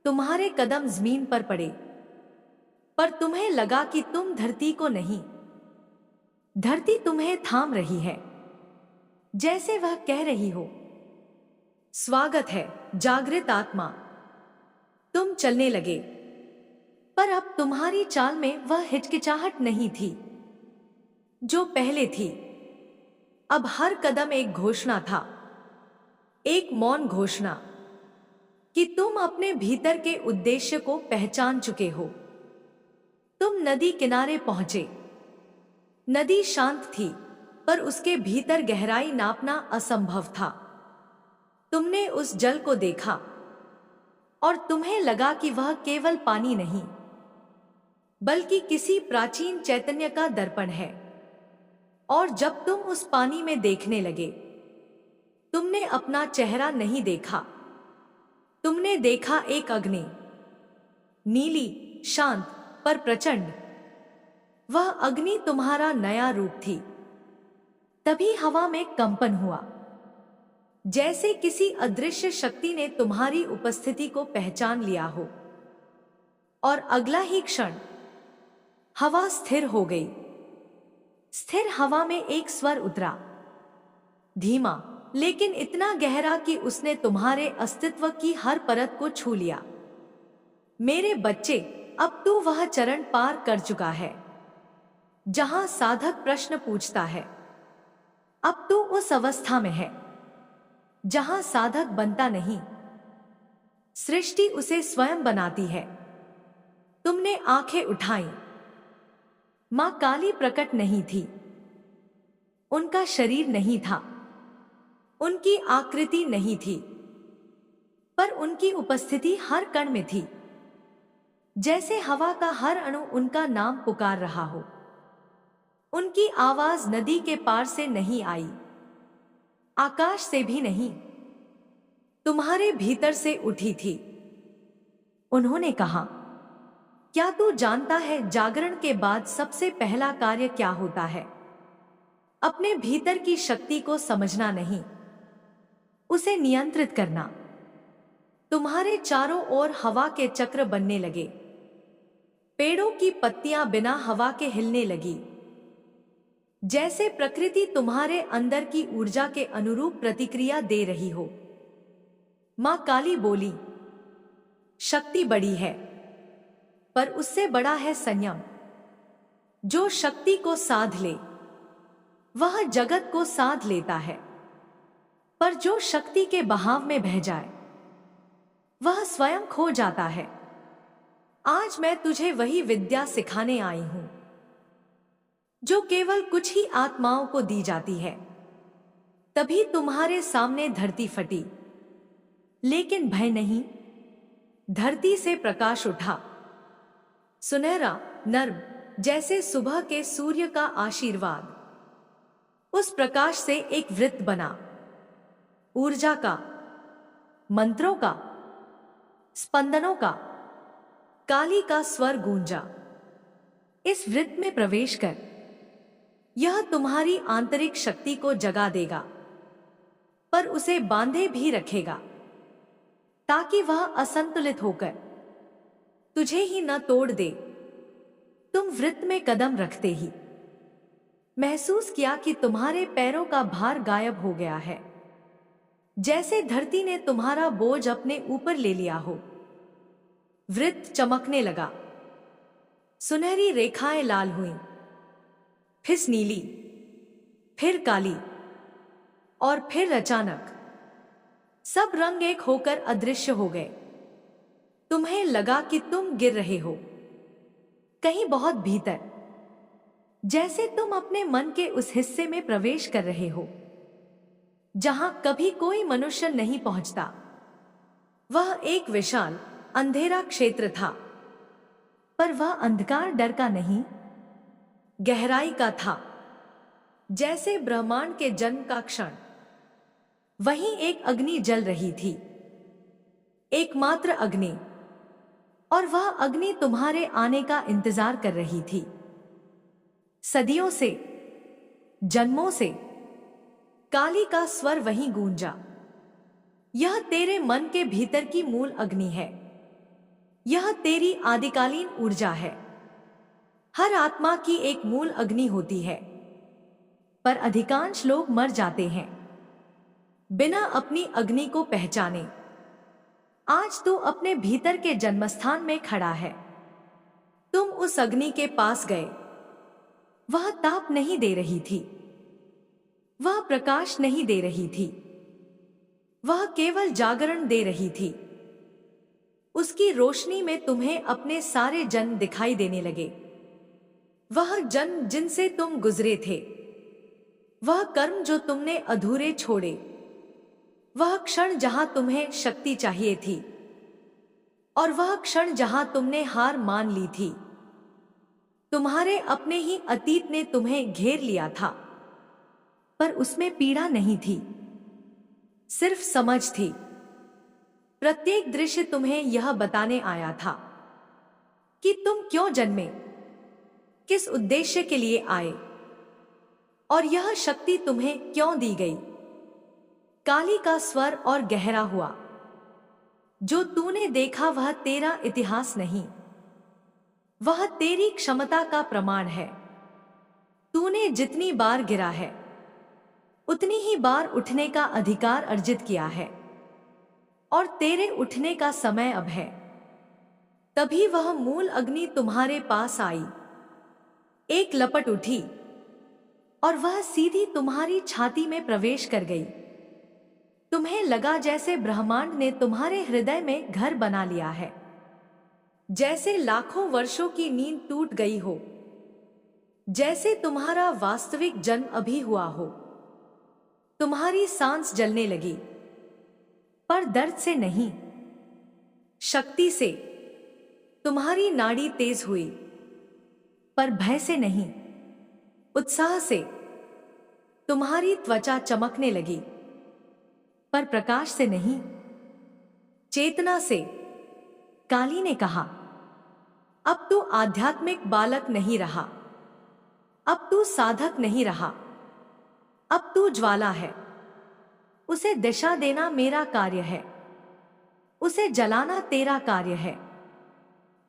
तुम्हारे कदम जमीन पर पड़े, पर तुम्हें लगा कि तुम धरती को नहीं, धरती तुम्हें थाम रही है, जैसे वह कह रही हो, स्वागत है जागृत आत्मा। तुम चलने लगे, पर अब तुम्हारी चाल में वह हिचकिचाहट नहीं थी जो पहले थी। अब हर कदम एक घोषणा था, एक मौन घोषणा कि तुम अपने भीतर के उद्देश्य को पहचान चुके हो। तुम नदी किनारे पहुंचे। नदी शांत थी, पर उसके भीतर गहराई नापना असंभव था। तुमने उस जल को देखा और तुम्हें लगा कि वह केवल पानी नहीं, बल्कि किसी प्राचीन चैतन्य का दर्पण है। और जब तुम उस पानी में देखने लगे, तुमने अपना चेहरा नहीं देखा, तुमने देखा एक अग्नि, नीली, शांत पर प्रचंड। वह अग्नि तुम्हारा नया रूप थी। तभी हवा में कंपन हुआ, जैसे किसी अदृश्य शक्ति ने तुम्हारी उपस्थिति को पहचान लिया हो, और अगला ही क्षण हवा स्थिर हो गई। स्थिर हवा में एक स्वर उतरा, धीमा लेकिन इतना गहरा कि उसने तुम्हारे अस्तित्व की हर परत को छू लिया। मेरे बच्चे, अब तू वह चरण पार कर चुका है जहां साधक प्रश्न पूछता है, अब तू उस अवस्था में है जहां साधक बनता नहीं, सृष्टि उसे स्वयं बनाती है। तुमने आंखें उठाई, मां काली प्रकट नहीं थी। उनका शरीर नहीं था, उनकी आकृति नहीं थी, पर उनकी उपस्थिति हर कण में थी। जैसे हवा का हर अणु उनका नाम पुकार रहा हो। उनकी आवाज नदी के पार से नहीं आई, आकाश से भी नहीं, तुम्हारे भीतर से उठी थी। उन्होंने कहा, क्या तू जानता है जागरण के बाद सबसे पहला कार्य क्या होता है? अपने भीतर की शक्ति को समझना नहीं, उसे नियंत्रित करना। तुम्हारे चारों ओर हवा के चक्र बनने लगे। पेड़ों की पत्तियां बिना हवा के हिलने लगी। जैसे प्रकृति तुम्हारे अंदर की ऊर्जा के अनुरूप प्रतिक्रिया दे रही हो। मां काली बोली, शक्ति बड़ी है, पर उससे बड़ा है संयम। जो शक्ति को साध ले वह जगत को साध लेता है, पर जो शक्ति के बहाव में बह जाए वह स्वयं खो जाता है। आज मैं तुझे वही विद्या सिखाने आई हूं जो केवल कुछ ही आत्माओं को दी जाती है। तभी तुम्हारे सामने धरती फटी, लेकिन भय नहीं। धरती से प्रकाश उठा, सुनहरा, नर्म, जैसे सुबह के सूर्य का आशीर्वाद। उस प्रकाश से एक वृत्त बना, ऊर्जा का, मंत्रों का, स्पंदनों का। काली का स्वर गूंजा, इस वृत्त में प्रवेश कर। यह तुम्हारी आंतरिक शक्ति को जगा देगा, पर उसे बांधे भी रखेगा ताकि वह असंतुलित होकर तुझे ही न तोड़ दे। तुम वृत्त में कदम रखते ही महसूस किया कि तुम्हारे पैरों का भार गायब हो गया है, जैसे धरती ने तुम्हारा बोझ अपने ऊपर ले लिया हो। वृत्त चमकने लगा, सुनहरी रेखाएं लाल हुईं, फिर नीली, फिर काली, और फिर अचानक सब रंग एक होकर अदृश्य हो गए। तुम्हें लगा कि तुम गिर रहे हो, कहीं बहुत भीतर, जैसे तुम अपने मन के उस हिस्से में प्रवेश कर रहे हो जहां कभी कोई मनुष्य नहीं पहुंचता। वह एक विशाल अंधेरा क्षेत्र था, पर वह अंधकार डर का नहीं, गहराई का था। जैसे ब्रह्मांड के जन्म का क्षण, वहीं एक अग्नि जल रही थी, एकमात्र अग्नि, और वह अग्नि तुम्हारे आने का इंतजार कर रही थी। सदियों से, जन्मों से काली का स्वर वहीं गूंजा। यह तेरे मन के भीतर की मूल अग्नि है, यह तेरी आदिकालीन ऊर्जा है। हर आत्मा की एक मूल अग्नि होती है, पर अधिकांश लोग मर जाते हैं बिना अपनी अग्नि को पहचाने। आज तू अपने भीतर के जन्मस्थान में खड़ा है। तुम उस अग्नि के पास गए। वह ताप नहीं दे रही थी, वह प्रकाश नहीं दे रही थी, वह केवल जागरण दे रही थी। उसकी रोशनी में तुम्हें अपने सारे जन्म दिखाई देने लगे। वह जन्म जिनसे तुम गुजरे थे, वह कर्म जो तुमने अधूरे छोड़े, वह क्षण जहां तुम्हें शक्ति चाहिए थी, और वह क्षण जहां तुमने हार मान ली थी। तुम्हारे अपने ही अतीत ने तुम्हें घेर लिया था, पर उसमें पीड़ा नहीं थी, सिर्फ समझ थी। प्रत्येक दृश्य तुम्हें यह बताने आया था कि तुम क्यों जन्मे, किस उद्देश्य के लिए आए, और यह शक्ति तुम्हें क्यों दी गई। काली का स्वर और गहरा हुआ, जो तूने देखा वह तेरा इतिहास नहीं, वह तेरी क्षमता का प्रमाण है। तूने जितनी बार गिरा है, उतनी ही बार उठने का अधिकार अर्जित किया है, और तेरे उठने का समय अब है। तभी वह मूल अग्नि तुम्हारे पास आई, एक लपट उठी, और वह सीधी तुम्हारी छाती में प्रवेश कर गई। तुम्हें लगा जैसे ब्रह्मांड ने तुम्हारे हृदय में घर बना लिया है, जैसे लाखों वर्षों की नींद टूट गई हो, जैसे तुम्हारा वास्तविक जन्म अभी हुआ हो। तुम्हारी सांस जलने लगी, पर दर्द से नहीं, शक्ति से। तुम्हारी नाड़ी तेज हुई, पर भय से नहीं, उत्साह से। तुम्हारी त्वचा चमकने लगी, पर प्रकाश से नहीं, चेतना से। काली ने कहा, अब तू आध्यात्मिक बालक नहीं रहा, अब तू साधक नहीं रहा, अब तू ज्वाला है। उसे दिशा देना मेरा कार्य है, उसे जलाना तेरा कार्य है।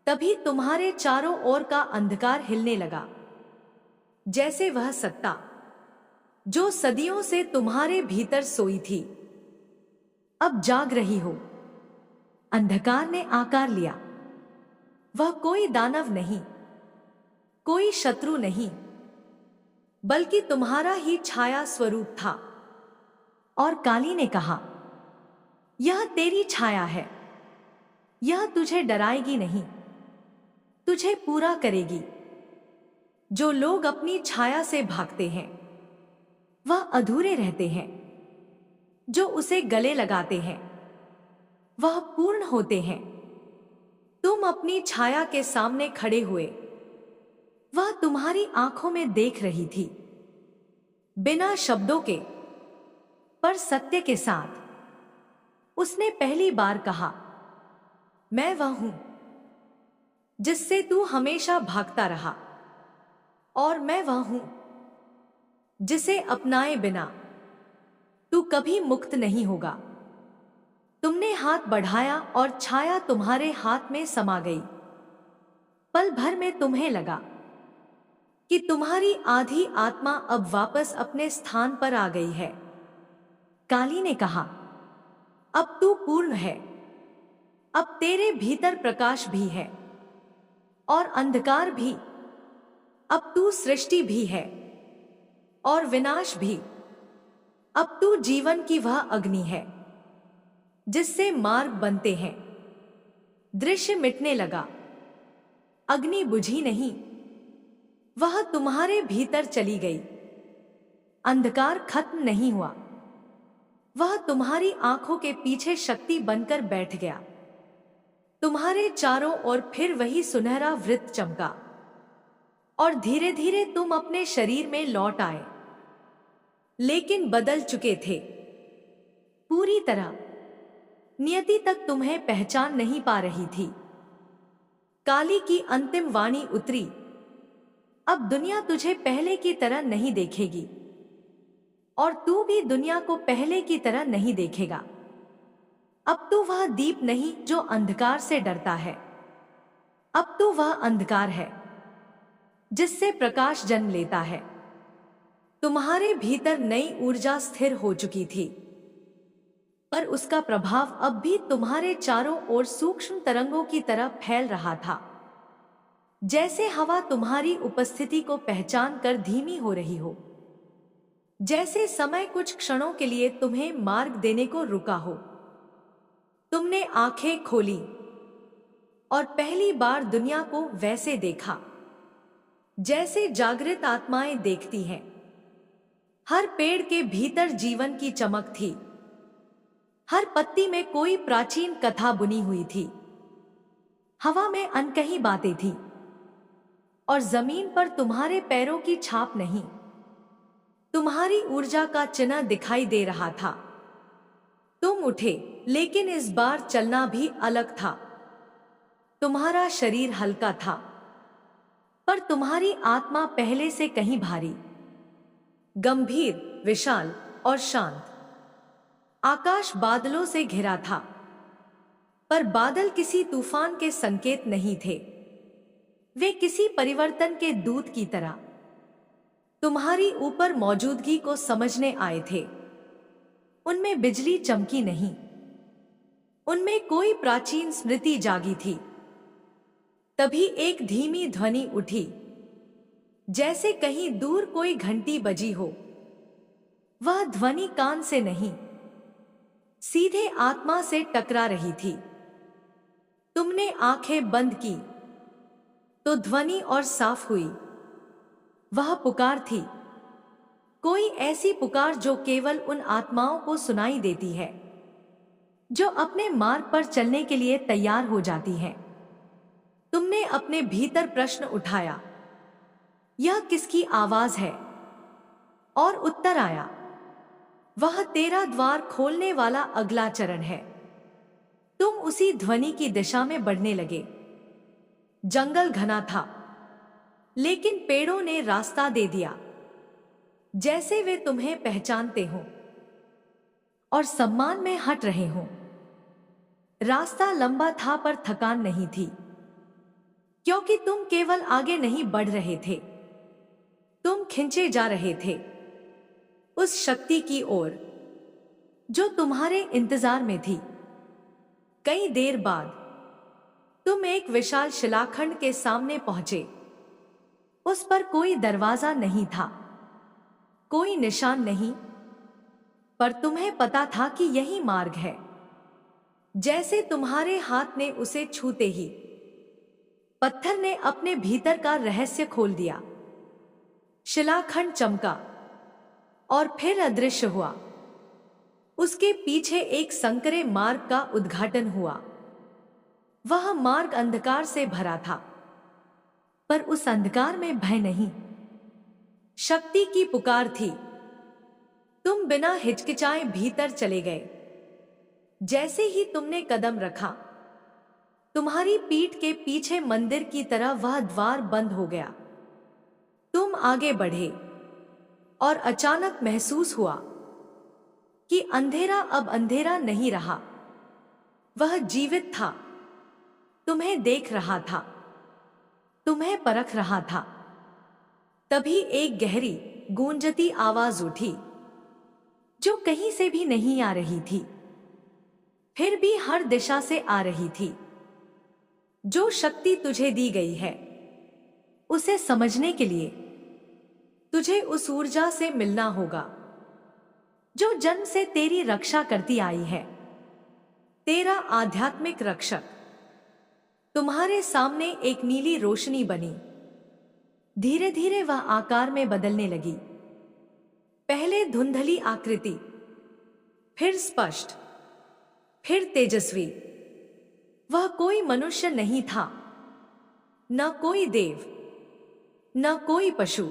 तभी तुम्हारे चारों ओर का अंधकार हिलने लगा, जैसे वह सत्ता जो सदियों से तुम्हारे भीतर सोई थी अब जाग रही हो। अंधकार ने आकार लिया। वह कोई दानव नहीं, कोई शत्रु नहीं, बल्कि तुम्हारा ही छाया स्वरूप था। और काली ने कहा, यह तेरी छाया है, यह तुझे डराएगी नहीं, तुझे पूरा करेगी। जो लोग अपनी छाया से भागते हैं वह अधूरे रहते हैं, जो उसे गले लगाते हैं वह पूर्ण होते हैं। तुम अपनी छाया के सामने खड़े हुए, वह तुम्हारी आंखों में देख रही थी, बिना शब्दों के, पर सत्य के साथ। उसने पहली बार कहा, मैं वह हूं जिससे तू हमेशा भागता रहा, और मैं वह हूं जिसे अपनाए बिना तू कभी मुक्त नहीं होगा। तुमने हाथ बढ़ाया और छाया तुम्हारे हाथ में समा गई। पल भर में तुम्हें लगा कि तुम्हारी आधी आत्मा अब वापस अपने स्थान पर आ गई है। काली ने कहा, अब तू पूर्ण है, अब तेरे भीतर प्रकाश भी है और अंधकार भी। अब तू सृष्टि भी है और विनाश भी। अब तू जीवन की वह अग्नि है जिससे मार्ग बनते हैं। दृश्य मिटने लगा, अग्नि बुझी नहीं, वह तुम्हारे भीतर चली गई। अंधकार खत्म नहीं हुआ, वह तुम्हारी आंखों के पीछे शक्ति बनकर बैठ गया। तुम्हारे चारों ओर फिर वही सुनहरा वृत्त चमका और धीरे धीरे तुम अपने शरीर में लौट आए, लेकिन बदल चुके थे पूरी तरह। नियति तक तुम्हें पहचान नहीं पा रही थी। काली की अंतिम वाणी उतरी, अब दुनिया तुझे पहले की तरह नहीं देखेगी और तू भी दुनिया को पहले की तरह नहीं देखेगा। अब तू वह दीप नहीं जो अंधकार से डरता है, अब तू वह अंधकार है जिससे प्रकाश जन्म लेता है। तुम्हारे भीतर नई ऊर्जा स्थिर हो चुकी थी, पर उसका प्रभाव अब भी तुम्हारे चारों ओर सूक्ष्म तरंगों की तरह फैल रहा था, जैसे हवा तुम्हारी उपस्थिति को पहचान कर धीमी हो रही हो, जैसे समय कुछ क्षणों के लिए तुम्हें मार्ग देने को रुका हो। तुमने आंखें खोली और पहली बार दुनिया को वैसे देखा जैसे जागृत आत्माएं देखती हैं। हर पेड़ के भीतर जीवन की चमक थी, हर पत्ती में कोई प्राचीन कथा बुनी हुई थी। हवा में अनकही बातें थी और जमीन पर तुम्हारे पैरों की छाप नहीं, तुम्हारी ऊर्जा का चिन्ह दिखाई दे रहा था। तुम उठे, लेकिन इस बार चलना भी अलग था। तुम्हारा शरीर हल्का था, पर तुम्हारी आत्मा पहले से कहीं भारी, गंभीर, विशाल और शांत। आकाश बादलों से घिरा था, पर बादल किसी तूफान के संकेत नहीं थे, वे किसी परिवर्तन के दूत की तरह तुम्हारी ऊपर मौजूदगी को समझने आए थे। उनमें बिजली चमकी नहीं, उनमें कोई प्राचीन स्मृति जागी थी। तभी एक धीमी ध्वनि उठी, जैसे कहीं दूर कोई घंटी बजी हो। वह ध्वनि कान से नहीं, सीधे आत्मा से टकरा रही थी। तुमने आंखें बंद की तो ध्वनि और साफ हुई। वह पुकार थी, कोई ऐसी पुकार जो केवल उन आत्माओं को सुनाई देती है जो अपने मार्ग पर चलने के लिए तैयार हो जाती हैं। तुमने अपने भीतर प्रश्न उठाया, यह किसकी आवाज है? और उत्तर आया, वह तेरा द्वार खोलने वाला अगला चरण है। तुम उसी ध्वनि की दिशा में बढ़ने लगे। जंगल घना था, लेकिन पेड़ों ने रास्ता दे दिया, जैसे वे तुम्हें पहचानते हो और सम्मान में हट रहे हो। रास्ता लंबा था पर थकान नहीं थी, क्योंकि तुम केवल आगे नहीं बढ़ रहे थे, तुम खिंचे जा रहे थे उस शक्ति की ओर जो तुम्हारे इंतजार में थी। कई देर बाद तुम एक विशाल शिलाखंड के सामने पहुंचे। उस पर कोई दरवाजा नहीं था, कोई निशान नहीं, पर तुम्हें पता था कि यही मार्ग है। जैसे तुम्हारे हाथ ने उसे छूते ही पत्थर ने अपने भीतर का रहस्य खोल दिया। शिलाखंड चमका और फिर अदृश्य हुआ। उसके पीछे एक संकरे मार्ग का उद्घाटन हुआ। वह मार्ग अंधकार से भरा था, पर उस अंधकार में भय नहीं, शक्ति की पुकार थी। तुम बिना हिचकिचाए भीतर चले गए। जैसे ही तुमने कदम रखा, तुम्हारी पीठ के पीछे मंदिर की तरह वह द्वार बंद हो गया। तुम आगे बढ़े और अचानक महसूस हुआ कि अंधेरा अब अंधेरा नहीं रहा, वह जीवित था, तुम्हें देख रहा था, तुम्हें परख रहा था। तभी एक गहरी गूंजती आवाज उठी जो कहीं से भी नहीं आ रही थी, फिर भी हर दिशा से आ रही थी। जो शक्ति तुझे दी गई है, उसे समझने के लिए तुझे उस ऊर्जा से मिलना होगा जो जन्म से तेरी रक्षा करती आई है। तेरा आध्यात्मिक रक्षक। तुम्हारे सामने एक नीली रोशनी बनी। धीरे धीरे वह आकार में बदलने लगी। पहले धुंधली आकृति, फिर स्पष्ट, फिर तेजस्वी। वह कोई मनुष्य नहीं था, न कोई देव, न कोई पशु।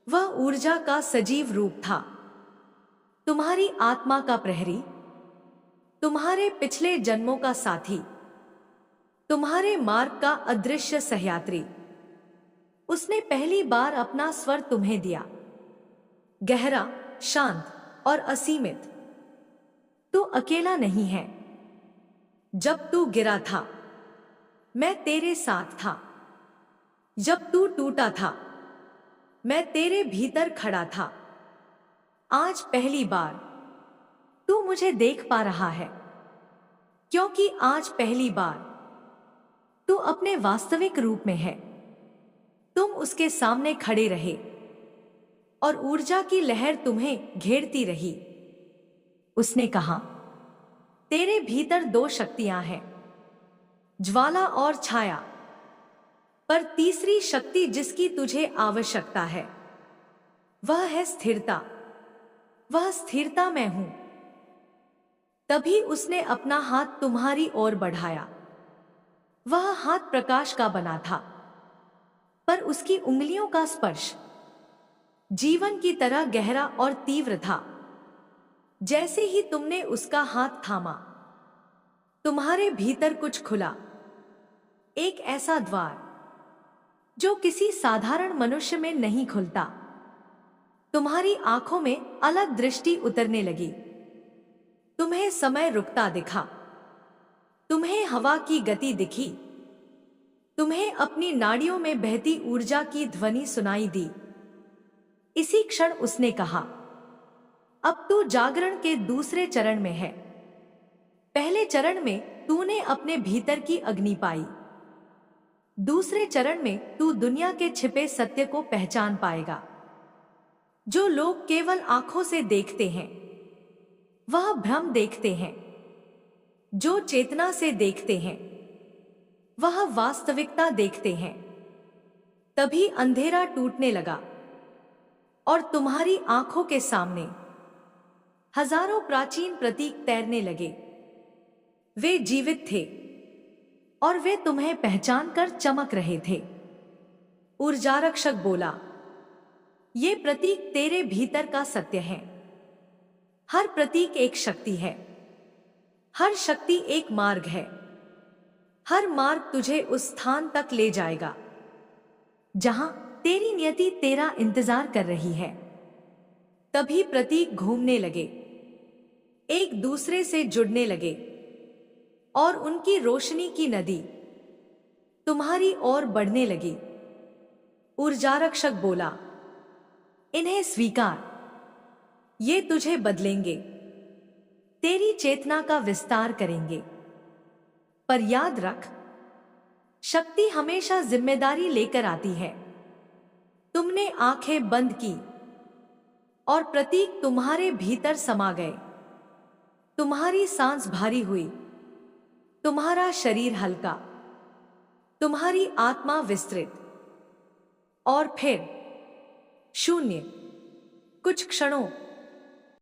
वह ऊर्जा का सजीव रूप था, तुम्हारी आत्मा का प्रहरी, तुम्हारे पिछले जन्मों का साथी, तुम्हारे मार्ग का अदृश्य सहयात्री। उसने पहली बार अपना स्वर तुम्हें दिया, गहरा, शांत और असीमित। तू अकेला नहीं है। जब तू गिरा था, मैं तेरे साथ था। जब तू टूटा था, मैं तेरे भीतर खड़ा था। आज पहली बार तू मुझे देख पा रहा है, क्योंकि आज पहली बार तू अपने वास्तविक रूप में है। तुम उसके सामने खड़े रहे और ऊर्जा की लहर तुम्हें घेरती रही। उसने कहा, तेरे भीतर दो शक्तियां हैं, ज्वाला और छाया, पर तीसरी शक्ति जिसकी तुझे आवश्यकता है वह है स्थिरता। वह स्थिरता मैं हूं। तभी उसने अपना हाथ तुम्हारी ओर बढ़ाया। वह हाथ प्रकाश का बना था, पर उसकी उंगलियों का स्पर्श जीवन की तरह गहरा और तीव्र था। जैसे ही तुमने उसका हाथ थामा, तुम्हारे भीतर कुछ खुला। एक ऐसा द्वार जो किसी साधारण मनुष्य में नहीं खुलता। तुम्हारी आंखों में अलग दृष्टि उतरने लगी। तुम्हें समय रुकता दिखा, तुम्हें हवा की गति दिखी, तुम्हें अपनी नाड़ियों में बहती ऊर्जा की ध्वनि सुनाई दी। इसी क्षण उसने कहा, अब तू जागरण के दूसरे चरण में है। पहले चरण में तूने अपने भीतर की अग्नि पाई, दूसरे चरण में तू दुनिया के छिपे सत्य को पहचान पाएगा। जो लोग केवल आंखों से देखते हैं वह भ्रम देखते हैं, जो चेतना से देखते हैं वह वास्तविकता देखते हैं। तभी अंधेरा टूटने लगा और तुम्हारी आंखों के सामने हजारों प्राचीन प्रतीक तैरने लगे। वे जीवित थे और वे तुम्हें पहचान कर चमक रहे थे। ऊर्जारक्षक बोला, ये प्रतीक तेरे भीतर का सत्य है। हर प्रतीक एक शक्ति है, हर शक्ति एक मार्ग है। हर मार्ग तुझे उस स्थान तक ले जाएगा जहां तेरी नियति तेरा इंतजार कर रही है। तभी प्रतीक घूमने लगे, एक दूसरे से जुड़ने लगे और उनकी रोशनी की नदी तुम्हारी ओर बढ़ने लगी। ऊर्जारक्षक बोला, इन्हें स्वीकार, ये तुझे बदलेंगे, तेरी चेतना का विस्तार करेंगे। पर याद रख, शक्ति हमेशा जिम्मेदारी लेकर आती है। तुमने आंखें बंद की और प्रतीक तुम्हारे भीतर समा गए। तुम्हारी सांस भारी हुई, तुम्हारा शरीर हल्का, तुम्हारी आत्मा विस्तृत, और फिर शून्य। कुछ क्षणों